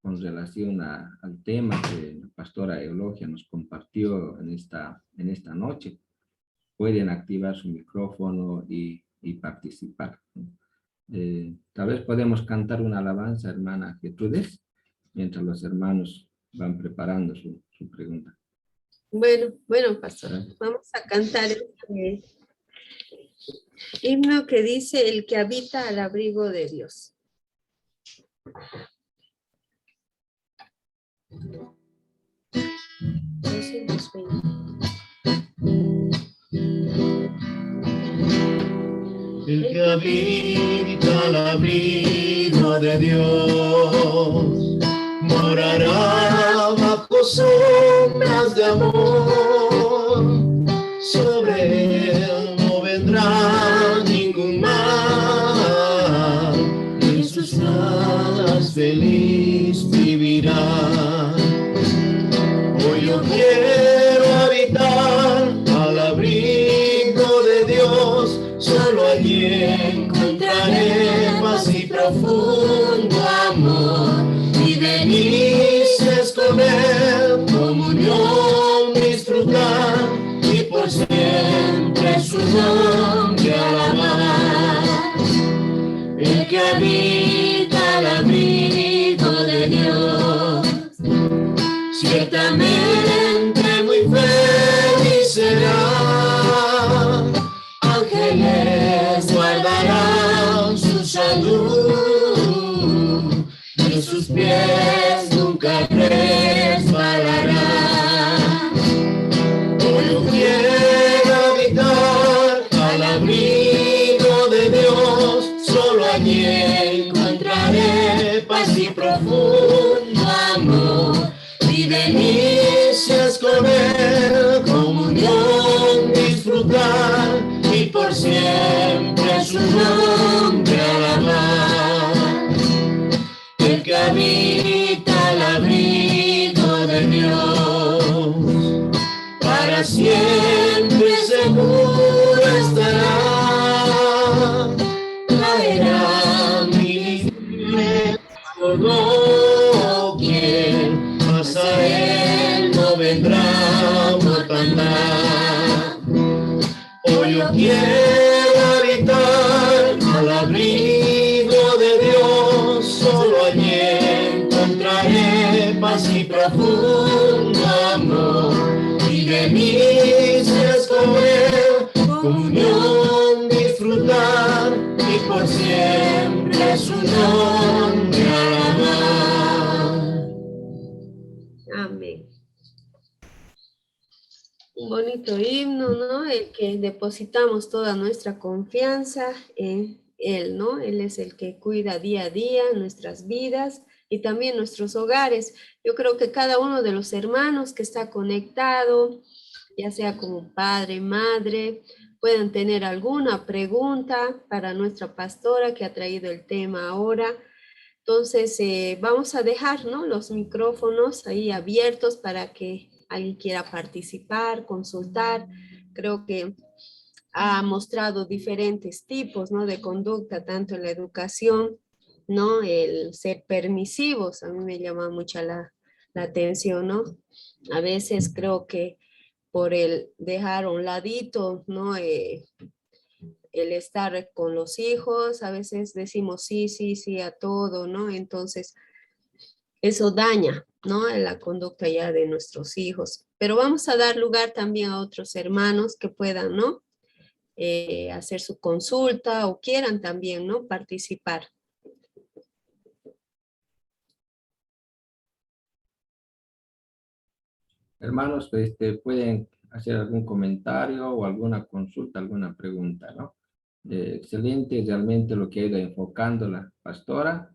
con relación al tema que la pastora Eulogia nos compartió en esta noche, pueden activar su micrófono y participar. Tal vez podemos cantar una alabanza, hermana Gertrudes, mientras los hermanos van preparando su pregunta. Bueno, pastor, vamos a cantar este himno que dice: el que habita al abrigo de Dios. El que habita al abrigo de Dios morará bajo sombras de amor. Sobre él no vendrá ningún mal, en sus alas feliz vivirá. Hoy yo quiero habitar al abrigo de Dios, solo allí encontraré paz y profundo amor, y delicias con él, comunión disfrutar, y por siempre su nombre alabar. El que habita al abrigo de Dios, ciertamente muy feliz será. Ángeles guardarán su salud, y sus pies nunca resbalarán. Hoy yo quiero habitar al abrigo de Dios, solo allí con él, comunión disfrutar y por siempre su nombre alabar. El que habita al abrigo de Dios, para siempre seguro estará. Traerá mi por doquier, mas a él no vendrá mortandad. Hoy yo quiero habitar al abrigo de Dios, solo allí encontraré paz y profundo amor, y de delicias con él, comunión disfrutar, y por siempre su nombre alabar. Amén. Un bonito himno, ¿no? El que depositamos toda nuestra confianza en Él, ¿no? Él es el que cuida día a día nuestras vidas y también nuestros hogares. Yo creo que cada uno de los hermanos que está conectado, ya sea como padre, madre, puedan tener alguna pregunta para nuestra pastora que ha traído el tema ahora. Entonces, vamos a dejar, ¿no?, los micrófonos ahí abiertos para que alguien quiera participar, consultar. Creo que ha mostrado diferentes tipos, ¿no?, de conducta, tanto en la educación, ¿no?, el ser permisivos. A mí me llama mucho la atención, ¿no? A veces creo que por el dejar a un ladito, ¿no?, el estar con los hijos, a veces decimos sí a todo, ¿no? Entonces, eso daña, ¿no?, la conducta ya de nuestros hijos. Pero vamos a dar lugar también a otros hermanos que puedan, ¿no?, hacer su consulta o quieran también, ¿no?, participar. Hermanos, pueden hacer algún comentario o alguna consulta, alguna pregunta, ¿no? Excelente realmente lo que ha ido enfocando la pastora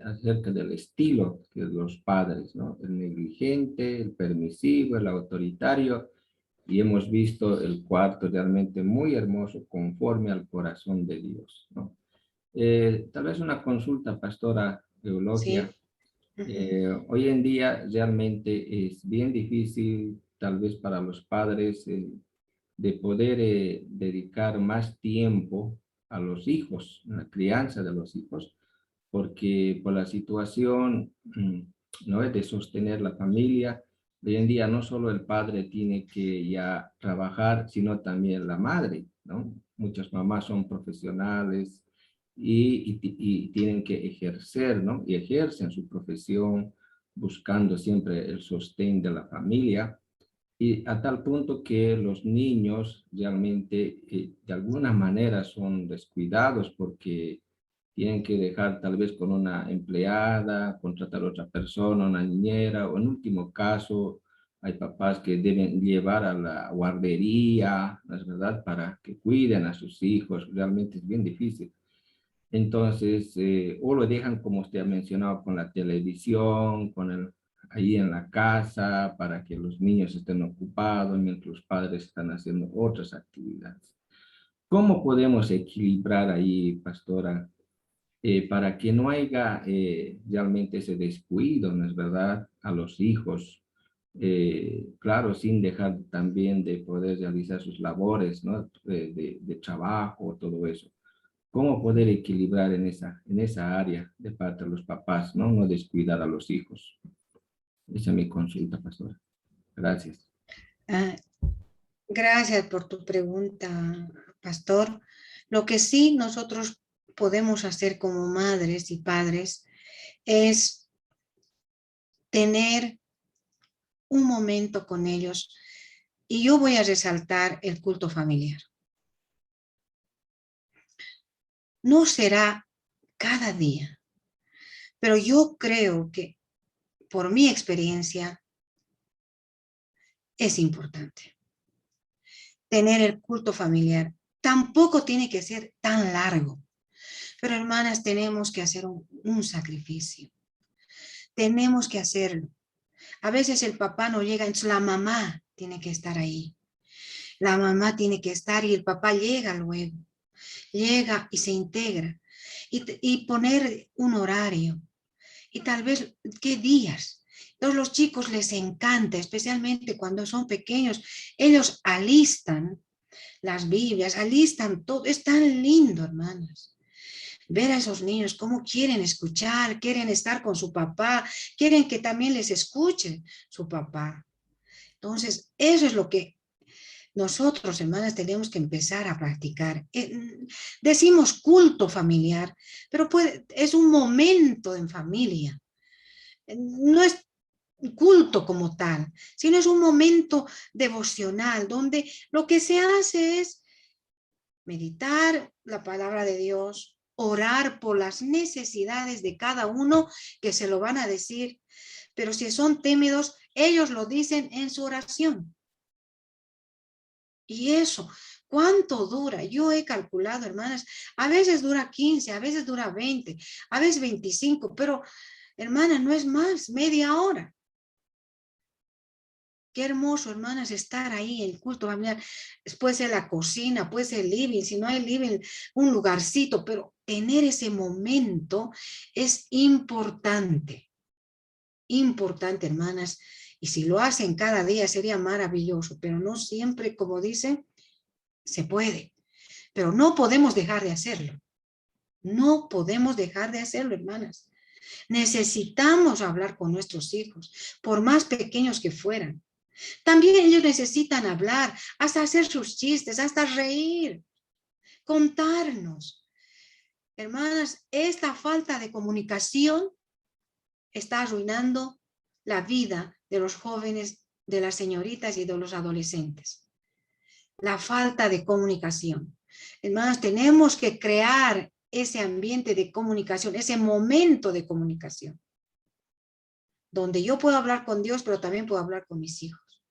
acerca del estilo de los padres, ¿no? El negligente, el permisivo, el autoritario, y hemos visto el cuarto realmente muy hermoso, conforme al corazón de Dios, ¿no? Tal vez una consulta, pastora Eulogia. Sí. Hoy en día realmente es bien difícil, tal vez para los padres, de poder dedicar más tiempo a los hijos, a la crianza de los hijos, porque por la situación, ¿no?, de sostener la familia, hoy en día no solo el padre tiene que ya trabajar, sino también la madre, ¿no? Muchas mamás son profesionales y tienen que ejercer, ¿no? Y ejercen su profesión buscando siempre el sostén de la familia, y a tal punto que los niños realmente de alguna manera son descuidados porque tienen que dejar tal vez con una empleada, contratar a otra persona, una niñera, o en último caso hay papás que deben llevar a la guardería, ¿no es verdad?, para que cuiden a sus hijos. Realmente es bien difícil. Entonces, o lo dejan, como usted ha mencionado, con la televisión, ahí en la casa, para que los niños estén ocupados mientras los padres están haciendo otras actividades. ¿Cómo podemos equilibrar ahí, pastora, para que no haya realmente ese descuido, ¿no es verdad?, a los hijos? Claro, sin dejar también de poder realizar sus labores, ¿no?, de trabajo, todo eso. ¿Cómo poder equilibrar en esa área de parte de los papás, ¿no? No descuidar a los hijos. Esa es mi consulta, pastora. Gracias. Gracias por tu pregunta, pastor. Lo que sí nosotros podemos hacer como madres y padres es tener un momento con ellos. Y yo voy a resaltar el culto familiar. No será cada día, pero yo creo que por mi experiencia es importante tener el culto familiar. Tampoco tiene que ser tan largo, pero hermanas, tenemos que hacer un sacrificio. Tenemos que hacerlo. A veces el papá no llega, entonces la mamá tiene que estar ahí. La mamá tiene que estar y el papá llega luego. Llega y se integra. Y poner un horario. Y tal vez, ¿qué días? Entonces los chicos les encanta, especialmente cuando son pequeños. Ellos alistan las Biblias, alistan todo. Es tan lindo, hermanas. Ver a esos niños cómo quieren escuchar, quieren estar con su papá, quieren que también les escuche su papá. Entonces, eso es lo que nosotros, hermanas, tenemos que empezar a practicar. Decimos culto familiar, pero es un momento en familia. No es culto como tal, sino es un momento devocional donde lo que se hace es meditar la palabra de Dios, orar por las necesidades de cada uno que se lo van a decir, pero si son tímidos, ellos lo dicen en su oración. Y eso, ¿cuánto dura? Yo he calculado, hermanas, a veces dura 15, a veces dura 20, a veces 25, pero hermana, no es más, media hora. Qué hermoso, hermanas, estar ahí en el culto familiar. Puede ser la cocina, puede ser el living, si no hay living, un lugarcito, pero tener ese momento es importante. Importante, hermanas. Y si lo hacen cada día sería maravilloso, pero no siempre, como dicen, se puede. Pero no podemos dejar de hacerlo. No podemos dejar de hacerlo, hermanas. Necesitamos hablar con nuestros hijos, por más pequeños que fueran. También ellos necesitan hablar, hasta hacer sus chistes, hasta reír, contarnos. Hermanas, esta falta de comunicación está arruinando la vida de los jóvenes, de las señoritas y de los adolescentes. La falta de comunicación. Hermanos, tenemos que crear ese ambiente de comunicación, ese momento de comunicación, donde yo puedo hablar con Dios, pero también puedo hablar con mis hijos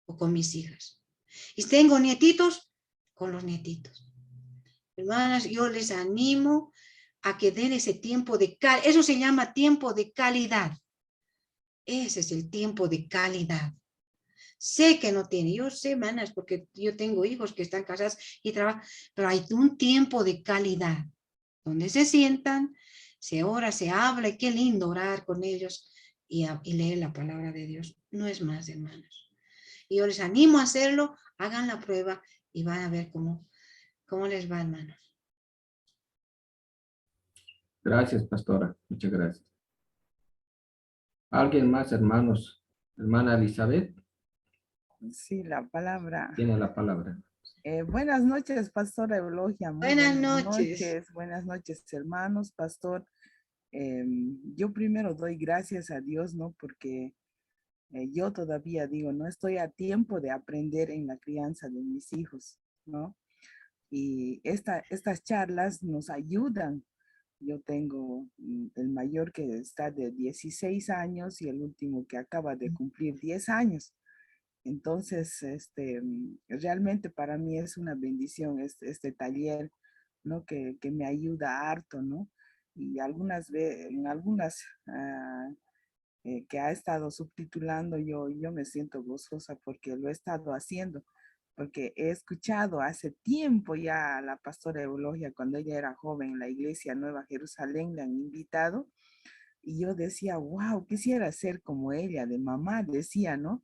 o con mis hijas. Y tengo nietitos, con los nietitos. Hermanas, yo les animo a que den ese tiempo de calidad. Eso se llama tiempo de calidad. Ese es el tiempo de calidad. Sé que no tiene, yo sé, hermanas, porque yo tengo hijos que están casados y trabajan, pero hay un tiempo de calidad, donde se sientan, se ora, se habla, y qué lindo orar con ellos y leer la palabra de Dios. No es más, hermanos. Y yo les animo a hacerlo, hagan la prueba y van a ver cómo les va, hermanos. Gracias, pastora. Muchas gracias. ¿Alguien más, hermanos? Hermana Elizabeth, Sí, la palabra. tiene la palabra. Buenas noches, pastora Eulogia. Muy Buenas noches. Buenas noches, hermanos, pastor. Yo primero doy gracias a Dios, ¿no? Porque yo todavía digo, no estoy a tiempo de aprender en la crianza de mis hijos, ¿no? Y estas charlas nos ayudan. Yo tengo el mayor que está de 16 años y el último que acaba de cumplir 10 años. Entonces, realmente para mí es una bendición este taller, ¿no? Que me ayuda harto, ¿no? Y algunas veces, en algunas que ha estado subtitulando, yo me siento gozosa porque lo he estado haciendo, porque he escuchado hace tiempo ya a la pastora Eulogia, cuando ella era joven en la iglesia Nueva Jerusalén, le han invitado, y yo decía, wow, quisiera ser como ella, de mamá, decía, ¿no?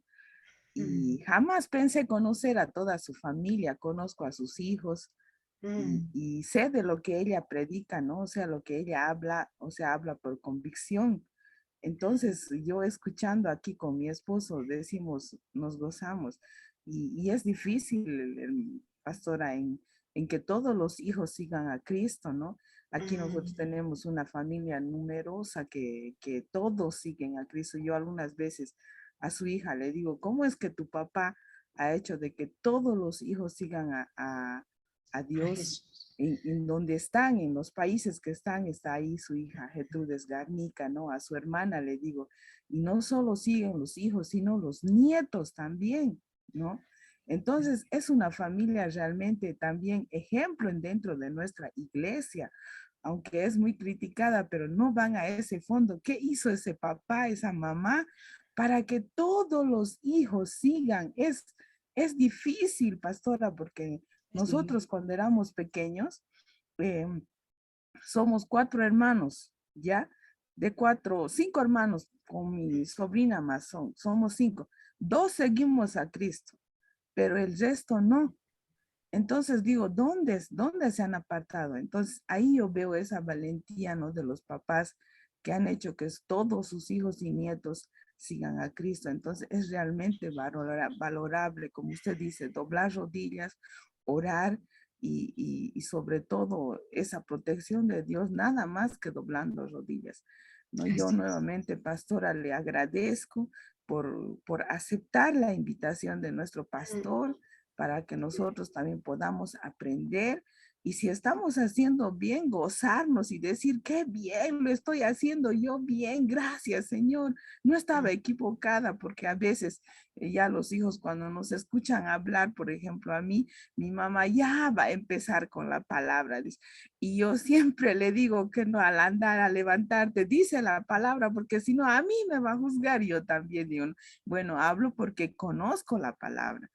Y jamás pensé conocer a toda su familia, conozco a sus hijos y sé de lo que ella predica, ¿no? O sea, lo que ella habla, o sea, habla por convicción. Entonces, yo escuchando aquí con mi esposo, decimos, nos gozamos. Y es difícil, pastora, en que todos los hijos sigan a Cristo, ¿no? Aquí nosotros tenemos una familia numerosa que todos siguen a Cristo. Yo algunas veces a su hija le digo, ¿cómo es que tu papá ha hecho de que todos los hijos sigan a Dios? En donde están, en los países que están, está ahí su hija Gertrudis Garnica, ¿no? A su hermana le digo, y no solo siguen los hijos, sino los nietos también, ¿no? Entonces es una familia realmente también ejemplo dentro de nuestra iglesia, aunque es muy criticada, pero no van a ese fondo. ¿Qué hizo ese papá, esa mamá para que todos los hijos sigan. Es difícil, pastora, porque nosotros cuando éramos pequeños, somos 4 hermanos, ¿ya? De 5 hermanos con mi sobrina más, somos 5. 2 seguimos a Cristo, pero el resto no. Entonces digo, ¿dónde se han apartado? Entonces ahí yo veo esa valentía, ¿no? De los papás que han hecho que todos sus hijos y nietos sigan a Cristo. Entonces es realmente valorable, como usted dice, doblar rodillas, orar y sobre todo esa protección de Dios, nada más que doblando rodillas. ¿No? Yo nuevamente, pastora, le agradezco por aceptar la invitación de nuestro pastor para que nosotros también podamos aprender. Y si estamos haciendo bien, gozarnos y decir, qué bien, lo estoy haciendo yo bien, gracias Señor. No estaba equivocada, porque a veces ya los hijos cuando nos escuchan hablar, por ejemplo, a mí, mi mamá ya va a empezar con la palabra. Dice, y yo siempre le digo que no, al andar, a levantarte, dice la palabra, porque si no, a mí me va a juzgar. Yo también digo, bueno, hablo porque conozco la palabra.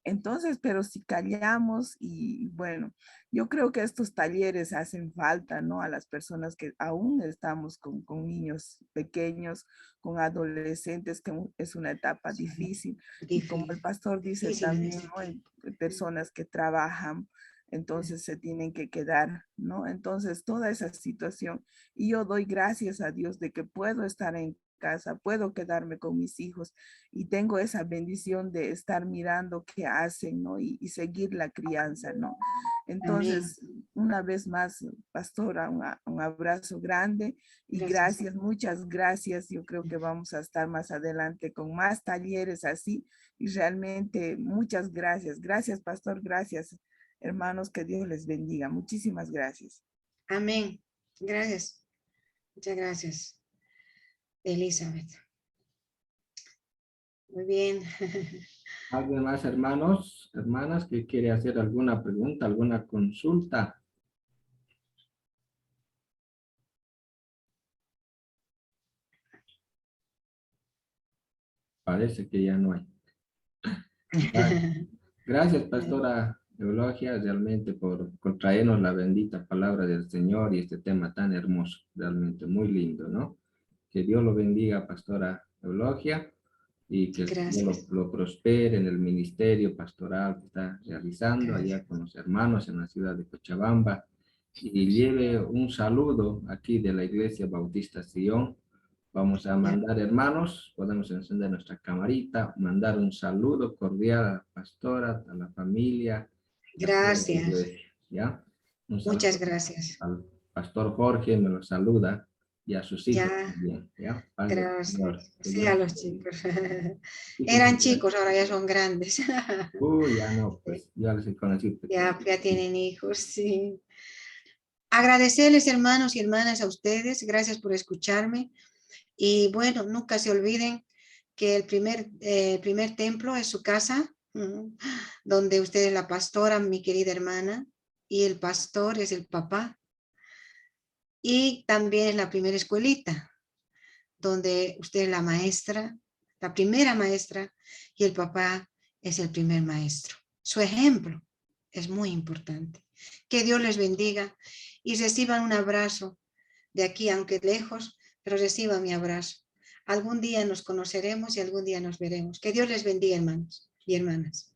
Entonces, pero si callamos y bueno, yo creo que estos talleres hacen falta, ¿no? A las personas que aún estamos con niños pequeños, con adolescentes, que es una etapa difícil. Y como el pastor dice también, ¿no? Hay personas que trabajan, entonces se tienen que quedar, ¿no? Entonces, toda esa situación. Y yo doy gracias a Dios de que puedo estar en casa, puedo quedarme con mis hijos y tengo esa bendición de estar mirando qué hacen, ¿no? Y seguir la crianza, ¿no? Entonces, una vez más, pastora, un abrazo grande y gracias, muchas gracias. Yo creo que vamos a estar más adelante con más talleres así y realmente muchas gracias. Gracias, pastor, gracias, hermanos, que Dios les bendiga. Muchísimas gracias. Amén. Gracias. Muchas gracias, Elizabeth. Muy bien. ¿Alguien más, hermanos, hermanas, que quiere hacer alguna pregunta, alguna consulta? Parece que ya no hay. Gracias, pastora Eulogia, realmente por traernos la bendita palabra del Señor y este tema tan hermoso, realmente muy lindo, ¿no? Que Dios lo bendiga, pastora Eulogia, y que Dios lo prospere en el ministerio pastoral que está realizando allá con los hermanos en la ciudad de Cochabamba, y lleve un saludo aquí de la Iglesia Bautista Sion. Vamos a mandar, hermanos, podemos encender nuestra camarita, mandar un saludo cordial a la pastora, a la familia. Gracias. Iglesia, ¿ya? Muchas gracias. Al pastor Jorge me lo saluda y a sus hijos Ya. también, ¿ya? Gracias. Sí, a los chicos. Eran chicos, ahora ya son grandes. Ya no, pues ya les he conocido. Ya tienen hijos, sí. Agradecerles, hermanos y hermanas, a ustedes. Gracias por escucharme. Y bueno, nunca se olviden que el primer templo es su casa, donde usted es la pastora, mi querida hermana, y el pastor es el papá. Y también es la primera escuelita, donde usted es la maestra, la primera maestra, y el papá es el primer maestro. Su ejemplo es muy importante. Que Dios les bendiga y reciban un abrazo de aquí, aunque lejos, pero reciban mi abrazo. Algún día nos conoceremos y algún día nos veremos. Que Dios les bendiga, hermanos y hermanas.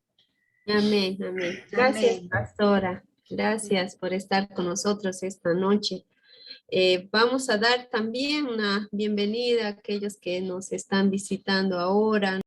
Amén, amén. Gracias, Amén. pastora. Gracias por estar con nosotros esta noche. Vamos a dar también una bienvenida a aquellos que nos están visitando ahora.